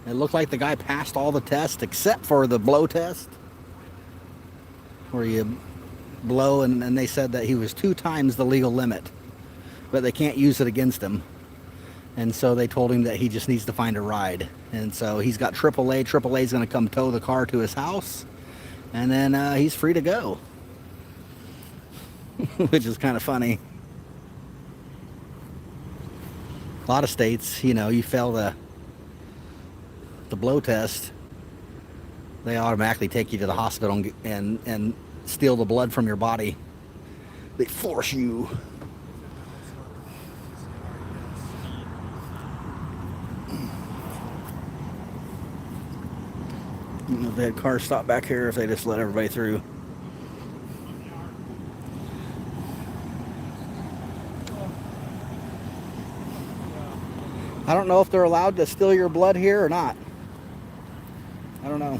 It looked like the guy passed all the tests except for the blow test, where you blow, and they said that he was 2 times the legal limit, but they can't use it against him. And so they told him that he just needs to find a ride. And so he's got AAA. AAA's going to come tow the car to his house, and then he's free to go. Which is kind of funny. A lot of states, you know, you fail the blow test, they automatically take you to the hospital and steal the blood from your body. They force you. You know, if they had cars stop back here, if they just let everybody through. I don't know if they're allowed to steal your blood here or not. I don't know.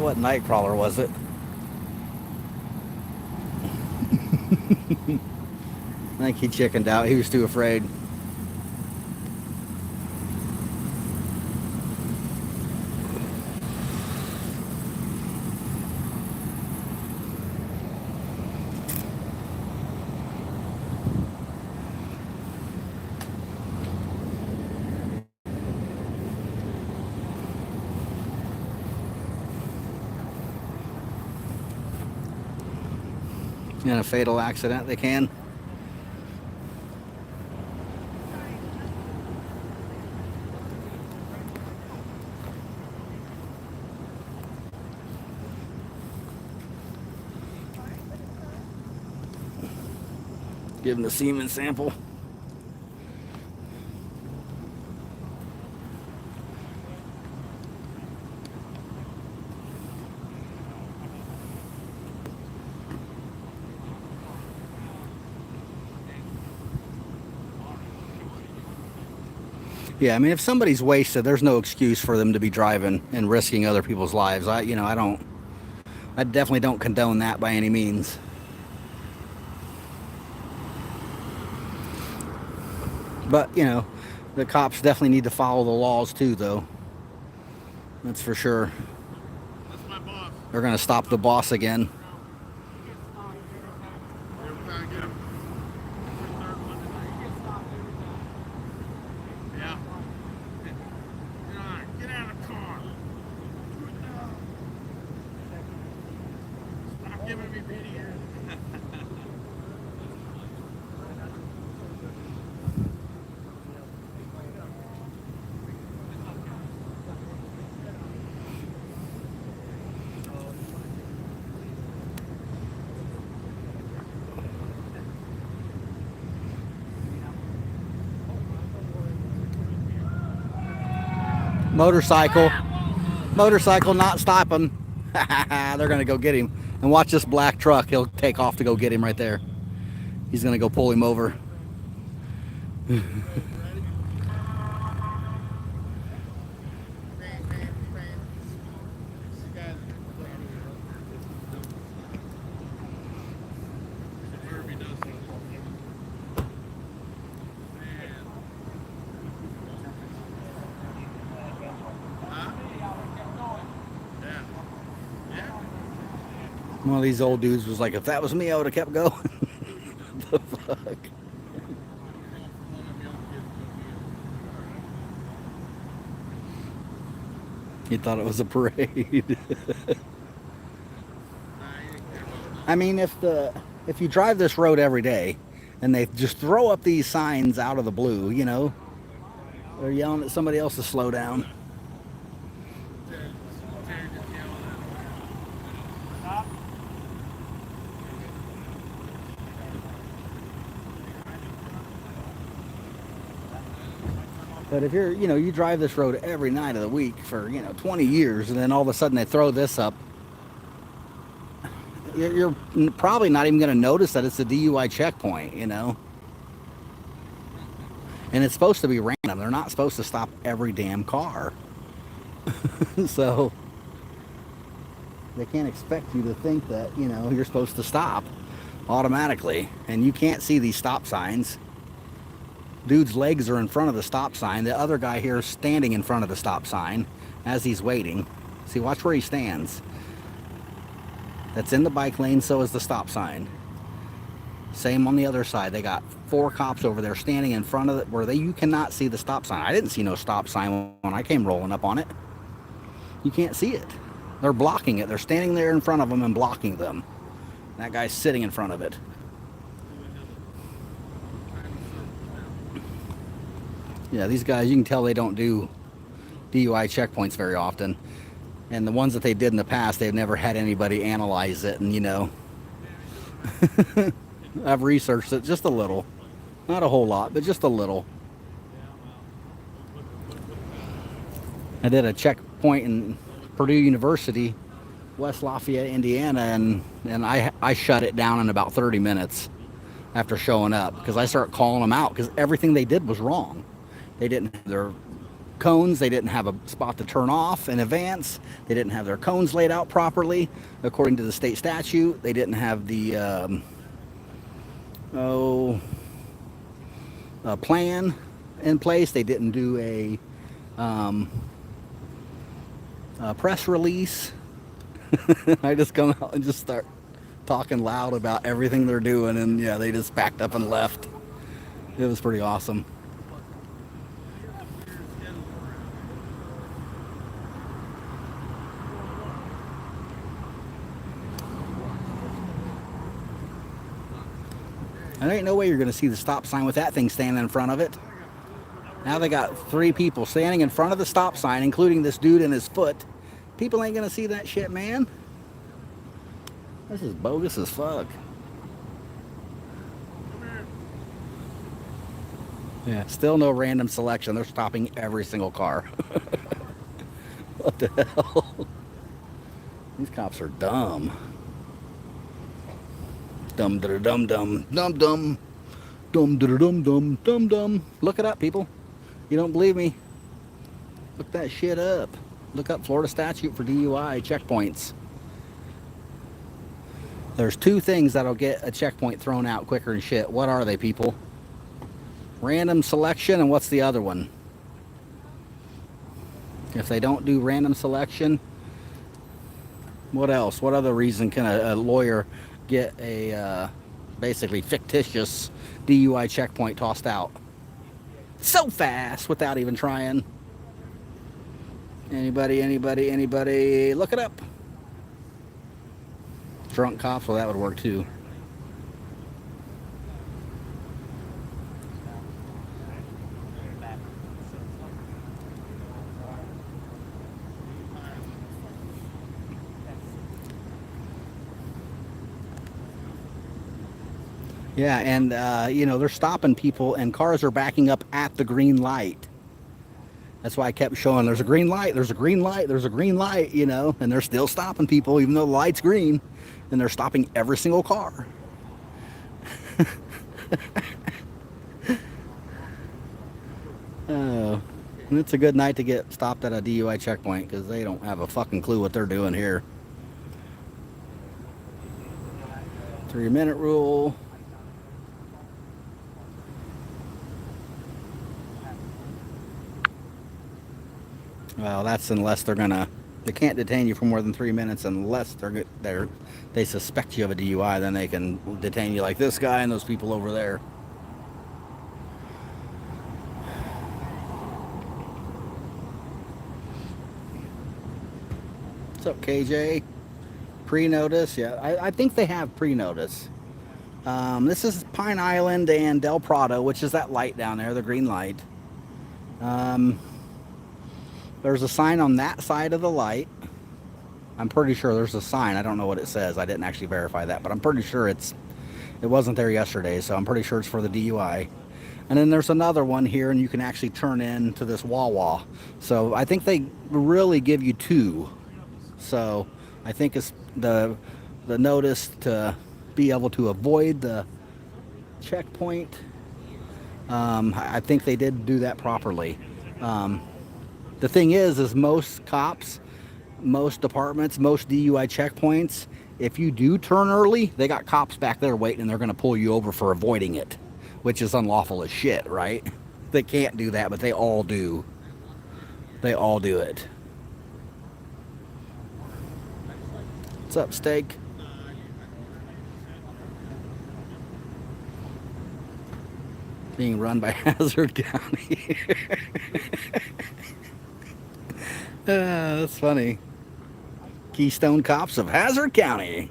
What Nightcrawler was it? I think he chickened out. He was too afraid. In a fatal accident, they can. Give him the semen sample. Yeah, I mean, if somebody's wasted, there's no excuse for them to be driving and risking other people's lives. I definitely don't condone that by any means. But, the cops definitely need to follow the laws too, though. That's for sure. That's my boss. They're going to stop the boss again. We're trying to get him. Yeah. Get out of the car. Stop giving me video. Motorcycle not stopping. They're gonna go get him. And watch this black truck. He'll take off to go get him right there. He's gonna go pull him over. One of these old dudes was like, if that was me, I would have kept going. The fuck? He thought it was a parade. I mean, if you drive this road every day and they just throw up these signs out of the blue, they're yelling at somebody else to slow down. But if you drive this road every night of the week for, 20 years, and then all of a sudden they throw this up, you're probably not even going to notice that it's a DUI checkpoint, And it's supposed to be random. They're not supposed to stop every damn car. So they can't expect you to think that, you're supposed to stop automatically. And you can't see these stop signs. Dude's legs are in front of the stop sign. The other guy here is standing in front of the stop sign as he's waiting. See, watch where he stands. That's in the bike lane, so is the stop sign. Same on the other side. They got 4 cops over there standing in front of it where you cannot see the stop sign. I didn't see no stop sign when I came rolling up on it. You can't see it. They're blocking it. They're standing there in front of them and blocking them. That guy's sitting in front of it. Yeah, these guys, you can tell they don't do DUI checkpoints very often. And the ones that they did in the past, they've never had anybody analyze it. And, I've researched it just a little. Not a whole lot, but just a little. I did a checkpoint in Purdue University, West Lafayette, Indiana, and I shut it down in about 30 minutes after showing up because I started calling them out because everything they did was wrong. They didn't have their cones. They didn't have a spot to turn off in advance. They didn't have their cones laid out properly according to the state statute. They didn't have the a plan in place. They didn't do a press release. I just come out and just start talking loud about everything they're doing, and yeah, they just backed up and left. It was pretty awesome. And there ain't no way you're going to see the stop sign with that thing standing in front of it. Now they got 3 people standing in front of the stop sign, including this dude and his foot. People ain't going to see that shit, man. This is bogus as fuck. Yeah, still no random selection. They're stopping every single car. What the hell? These cops are dumb. Dum da dum dum dum dum dum da dum dum dum dum. Look it up, people. You don't believe me? Look that shit up. Look up Florida statute for DUI checkpoints. There's 2 things that'll get a checkpoint thrown out quicker than shit. What are they, people? Random selection, and what's the other one? If they don't do random selection, what else? What other reason can a lawyer get a basically fictitious DUI checkpoint tossed out so fast without even trying? Anybody? Look it up. Drunk cops, well, that would work too. Yeah, and you know, they're stopping people and cars are backing up at the green light. That's why I kept showing there's a green light, there's a green light, there's a green light, you know, and they're still stopping people even though the light's green, and they're stopping every single car. Oh, and it's a good night to get stopped at a DUI checkpoint because they don't have a fucking clue what they're doing here. 3-minute rule. Well, that's unless they can't detain you for more than 3 minutes unless they suspect you of a DUI. Then they can detain you like this guy and those people over there. What's up, KJ? Pre-notice? Yeah, I think they have pre-notice. This is Pine Island and Del Prado, which is that light down there, the green light. There's a sign on that side of the light. I'm pretty sure there's a sign. I don't know what it says. I didn't actually verify that, but I'm pretty sure it wasn't there yesterday, so I'm pretty sure it's for the DUI. And then there's another one here, and you can actually turn into this Wawa. So I think they really give you 2. So I think it's the notice to be able to avoid the checkpoint. I think they did do that properly. The thing is most cops, most departments, most DUI checkpoints, if you do turn early, they got cops back there waiting and they're going to pull you over for avoiding it, which is unlawful as shit, right? They can't do that, but they all do. They all do it. What's up, Steak? Being run by Hazard County. That's funny. Keystone Cops of Hazard County.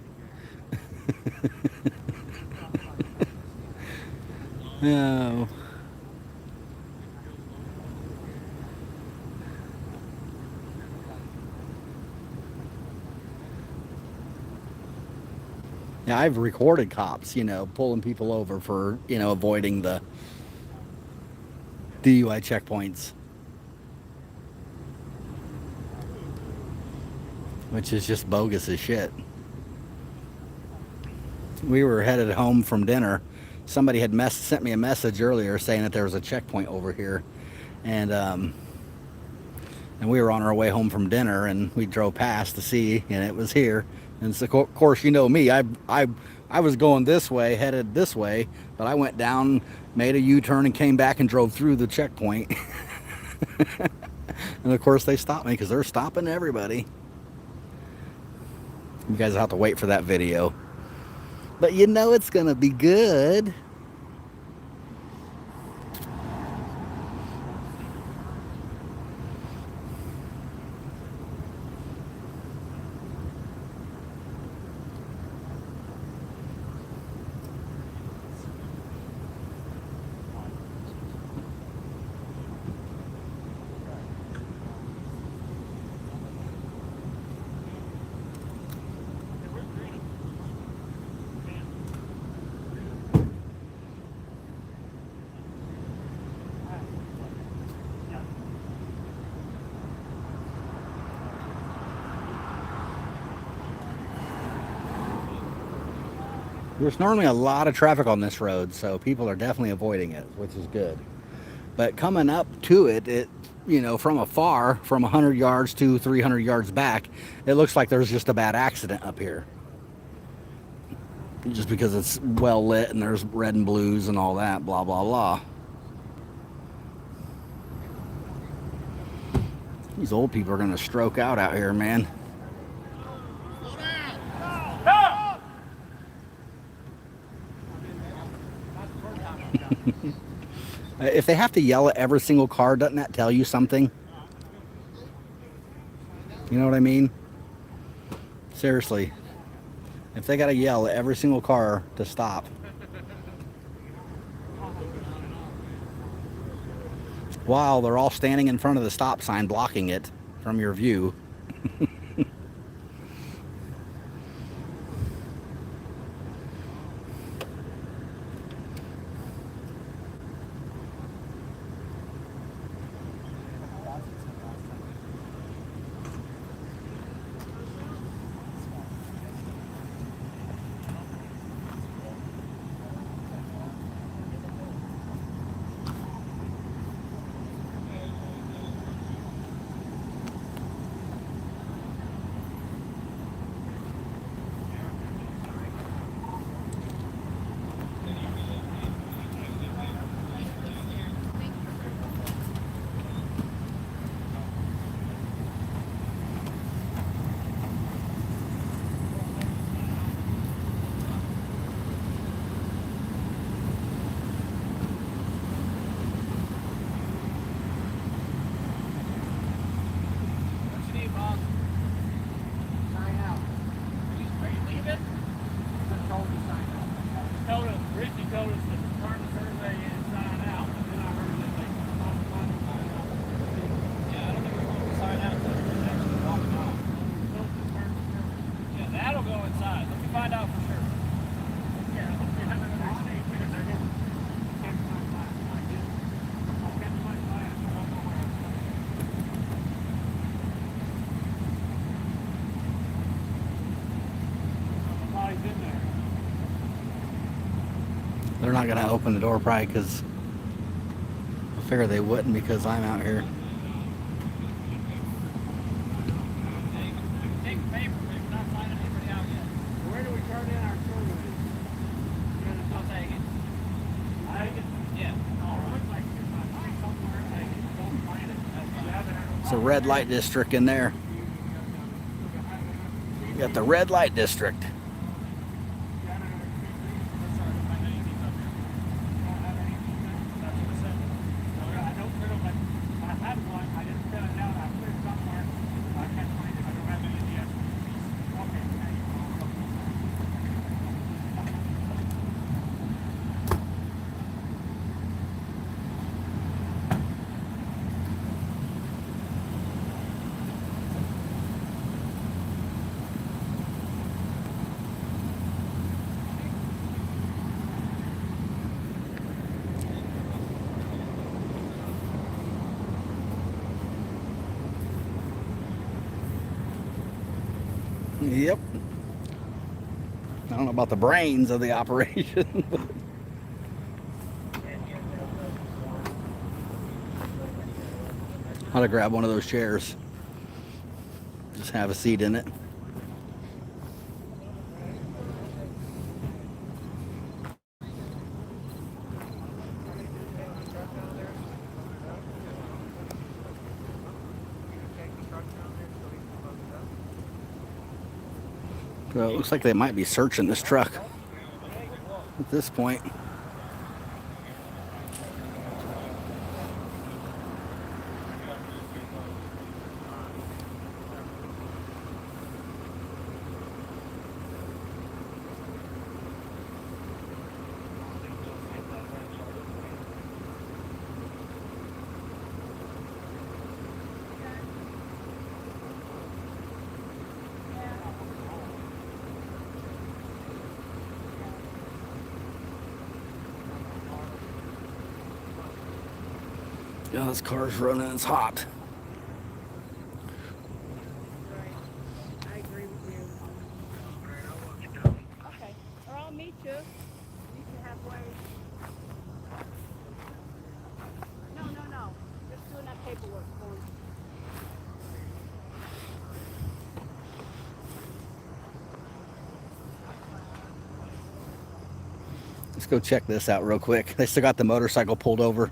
Oh. Yeah, I've recorded cops, you know, pulling people over for, you know, avoiding the DUI checkpoints. Which is just bogus as shit. We were headed home from dinner. Somebody had sent me a message earlier saying that there was a checkpoint over here. And And we were on our way home from dinner, and we drove past to see, and it was here. And so, of course, you know me. I was going this way, headed this way, but I went down, made a U-turn, and came back and drove through the checkpoint. And of course, they stopped me because they're stopping everybody. You guys have to wait for that video, but you know it's gonna be good. There's normally a lot of traffic on this road, so people are definitely avoiding it, which is good. But coming up to it, you know, from afar, from 100 yards to 300 yards back, it looks like there's just a bad accident up here. Just because it's well lit and there's red and blues and all that, blah, blah, blah. These old people are going to stroke out here, man. If they have to yell at every single car, doesn't that tell you something? You know what I mean? Seriously. If they got to yell at every single car to stop. While they're all standing in front of the stop sign blocking it from your view. They're not going to open the door probably because I figure they wouldn't because I'm out here. Where do we turn in our It's a red light district in there. You got the red light district. Yep. I don't know about the brains of the operation. Ought to grab one of those chairs. Just have a seat in it. Well, it looks like they might be searching this truck at this point. Yeah, this car's running, it's hot. I agree with you. Okay, or I'll meet you. Meet you halfway. No. Just doing that paperwork for me. Let's go check this out real quick. They still got the motorcycle pulled over.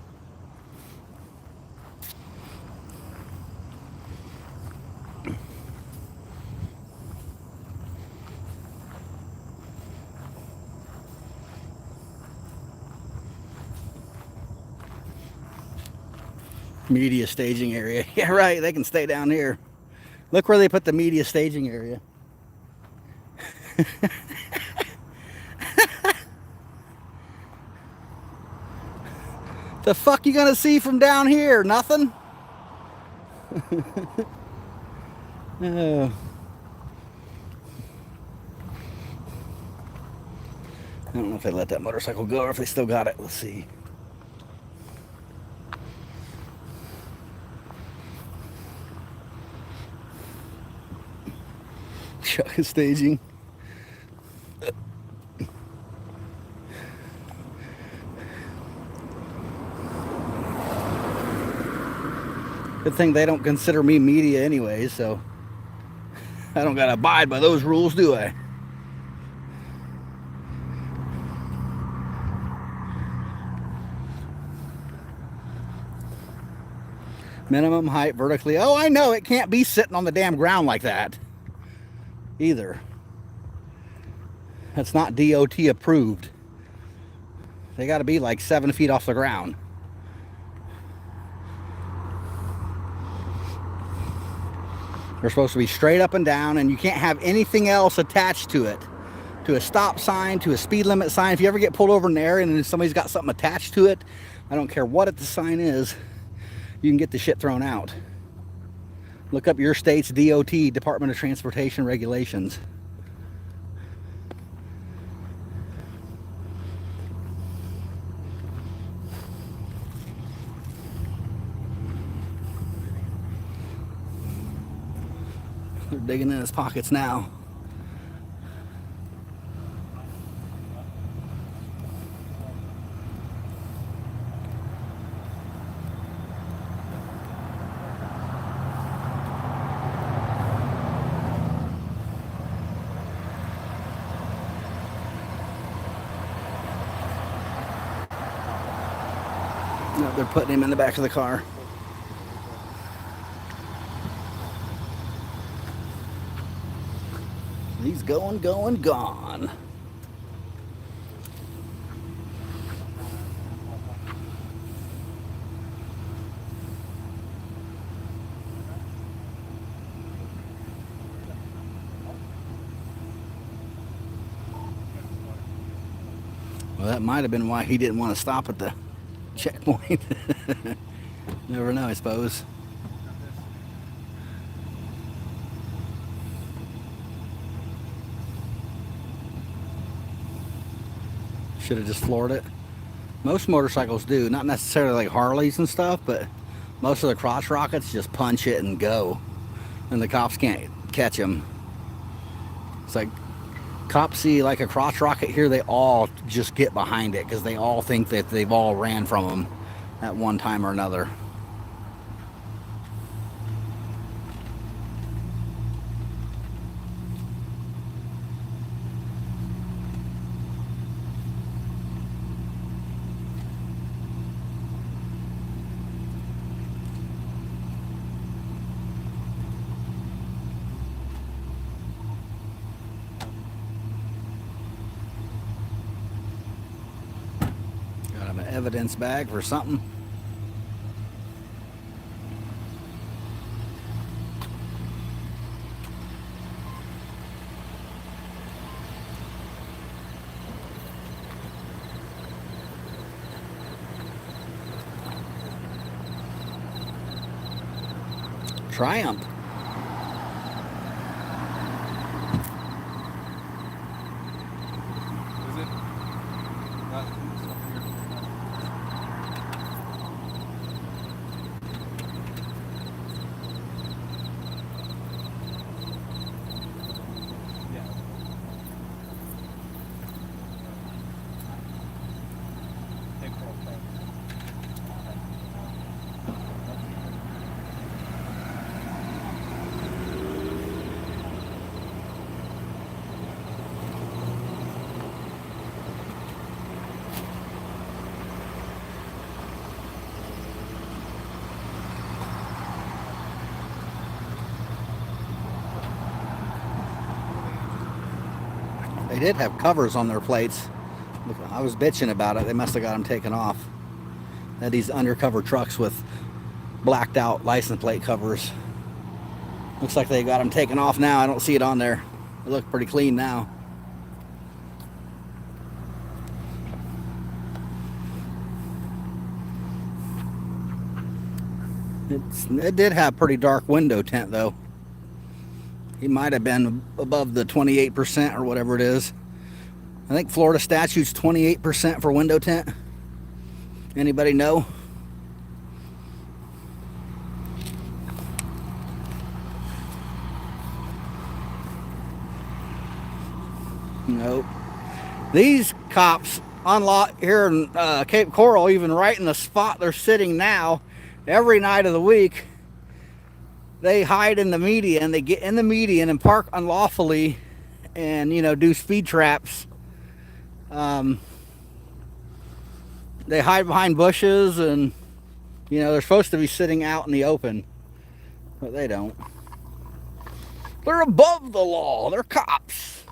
Media staging area. Yeah, right. They can stay down here. Look where they put the media staging area. The fuck you gonna see from down here? Nothing? Oh. I don't know if they let that motorcycle go or if they still got it. Let's see. Chuck is staging. Good thing they don't consider me media anyway, so I don't gotta abide by those rules, do I? Minimum height vertically. Oh, I know, it can't be sitting on the damn ground like that either. That's not DOT approved. They got to be like 7 feet off the ground. They're supposed to be straight up and down, and you can't have anything else attached to it. To a stop sign, to a speed limit sign. If you ever get pulled over in an area and somebody's got something attached to it, I don't care what the sign is, you can get the shit thrown out. Look up your state's DOT, Department of Transportation regulations. They're digging in his pockets now. No, they're putting him in the back of the car. He's going, gone. Well, that might have been why he didn't want to stop at the checkpoint. Never know, I suppose. Should have just floored it. Most motorcycles do, not necessarily like Harleys and stuff, but most of the crotch rockets just punch it and go, and the cops can't catch them. It's like cops see like a crotch rocket here, they all just get behind it because they all think that they've all ran from them at one time or another. evidence bag for something. Triumph. Is it? They did have covers on their plates. Look, I was bitching about it. They must have got them taken off. They had these undercover trucks with blacked out license plate covers. Looks like they got them taken off now. I don't see it on there. They look pretty clean now. It did have pretty dark window tint though. He might have been above the 28% or whatever it is. I think Florida statute's 28% for window tint. Anybody know? Nope. These cops here in Cape Coral, even right in the spot they're sitting now, every night of the week, they hide in the median. They get in the median and park unlawfully and, you know, do speed traps. They hide behind bushes and, you know, they're supposed to be sitting out in the open, but they don't. They're above the law. They're cops.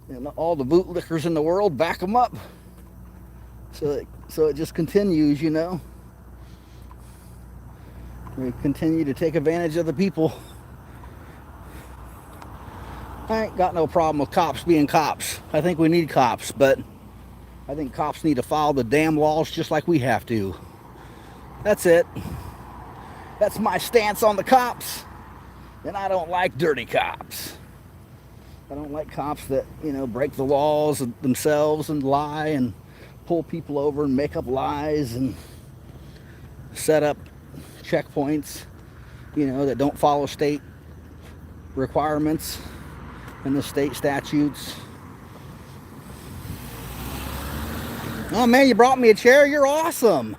And all the bootlickers in the world back them up. So it just continues, you know. We continue to take advantage of the people. I ain't got no problem with cops being cops. I think we need cops, but I think cops need to follow the damn laws just like we have to. That's it. That's my stance on the cops. And I don't like dirty cops. I don't like cops that, you know, break the laws themselves and lie and pull people over and make up lies and set up checkpoints, you know, that don't follow state requirements and the state statutes. Oh man, you brought me a chair. You're awesome.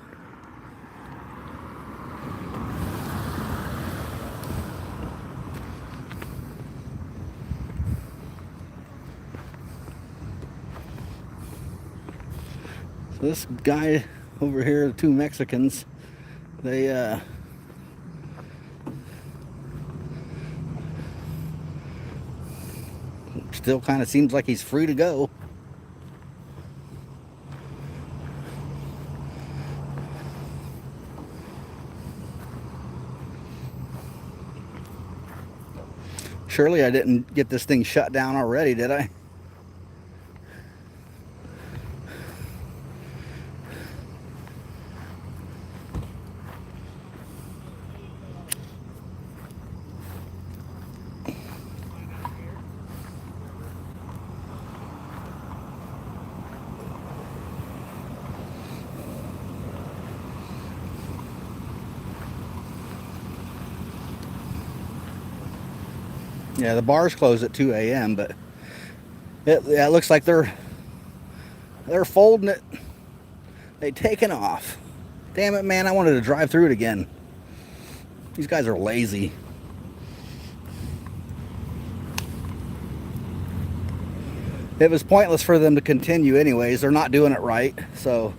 So this guy over here, the two Mexicans, they still kind of seems like he's free to go. Surely I didn't get this thing shut down already, did I? Yeah, the bars close at 2 a.m., but it looks like they're folding it. They taken off. Damn it, man, I wanted to drive through it again. These guys are lazy. It was pointless for them to continue anyways. They're not doing it right, so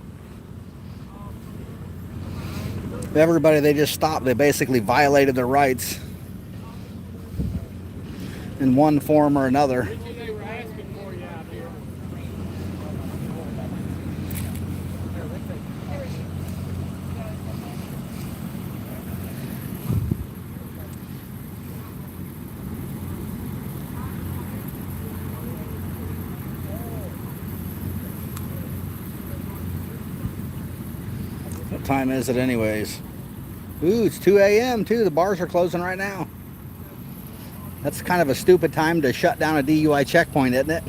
everybody they just stopped, they basically violated their rights in one form or another. time is it anyways? Ooh, it's 2 a.m. too. The bars are closing right now. That's kind of a stupid time to shut down a DUI checkpoint, isn't it?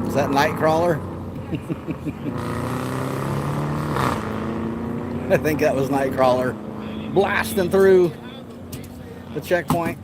Is that Nightcrawler? I think that was Nightcrawler blasting through the checkpoint.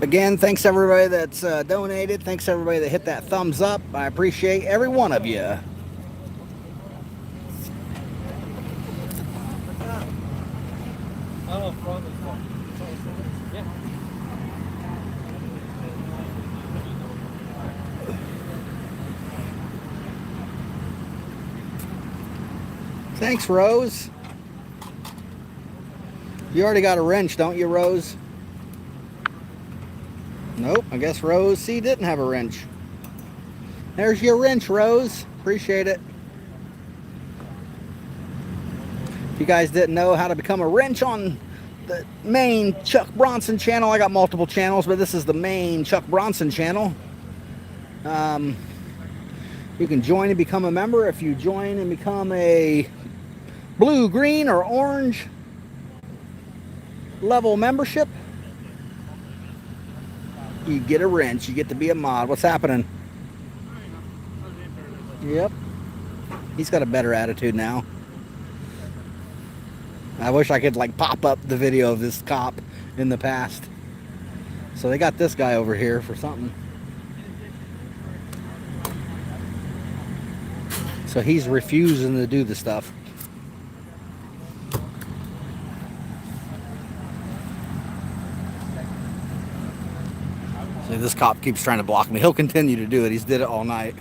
Again, thanks everybody that's donated. Thanks everybody that hit that thumbs up. I appreciate every one of you. Thanks, Rose. You already got a wrench, don't you, Rose? Nope, I guess Rose C didn't have a wrench. There's your wrench, Rose. Appreciate it. If you guys didn't know how to become a wrench on the main Chuck Bronson channel, I got multiple channels, but this is the main Chuck Bronson channel. You can join and become a member. If you join and become a blue, green, or orange level membership, you get a wrench. You get to be a mod. What's happening? Yep. He's got a better attitude now. I wish I could like pop up the video of this cop in the past. So they got this guy over here for something. So he's refusing to do the stuff. See, this cop keeps trying to block me. He'll continue to do it. He's did it all night.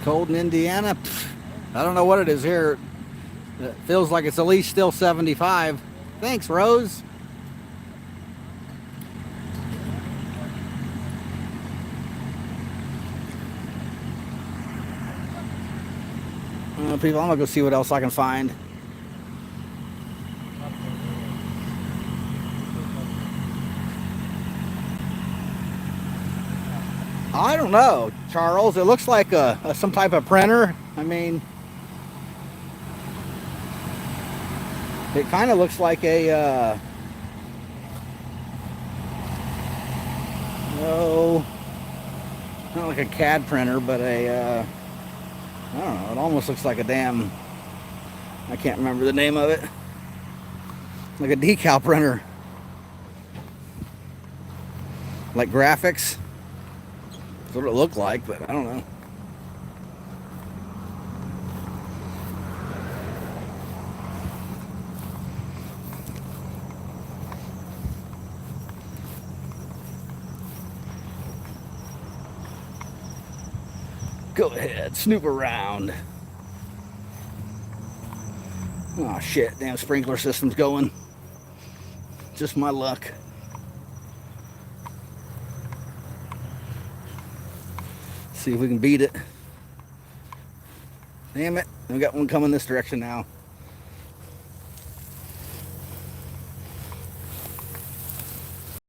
Cold in Indiana. Pfft, I don't know what it is here. It feels like it's at least still 75. Thanks, Rose. People, I'm gonna go see what else I can find. I don't know, Charles. It looks like some type of printer. I mean, it kind of looks like a no, not like a CAD printer, but a I don't know. It almost looks like a damn, I can't remember the name of it. Like a decal printer, like graphics. That's what it looked like, but I don't know. Go ahead, snoop around. Oh shit, damn sprinkler system's going. Just my luck. See if we can beat it. Damn it. We got one coming this direction now.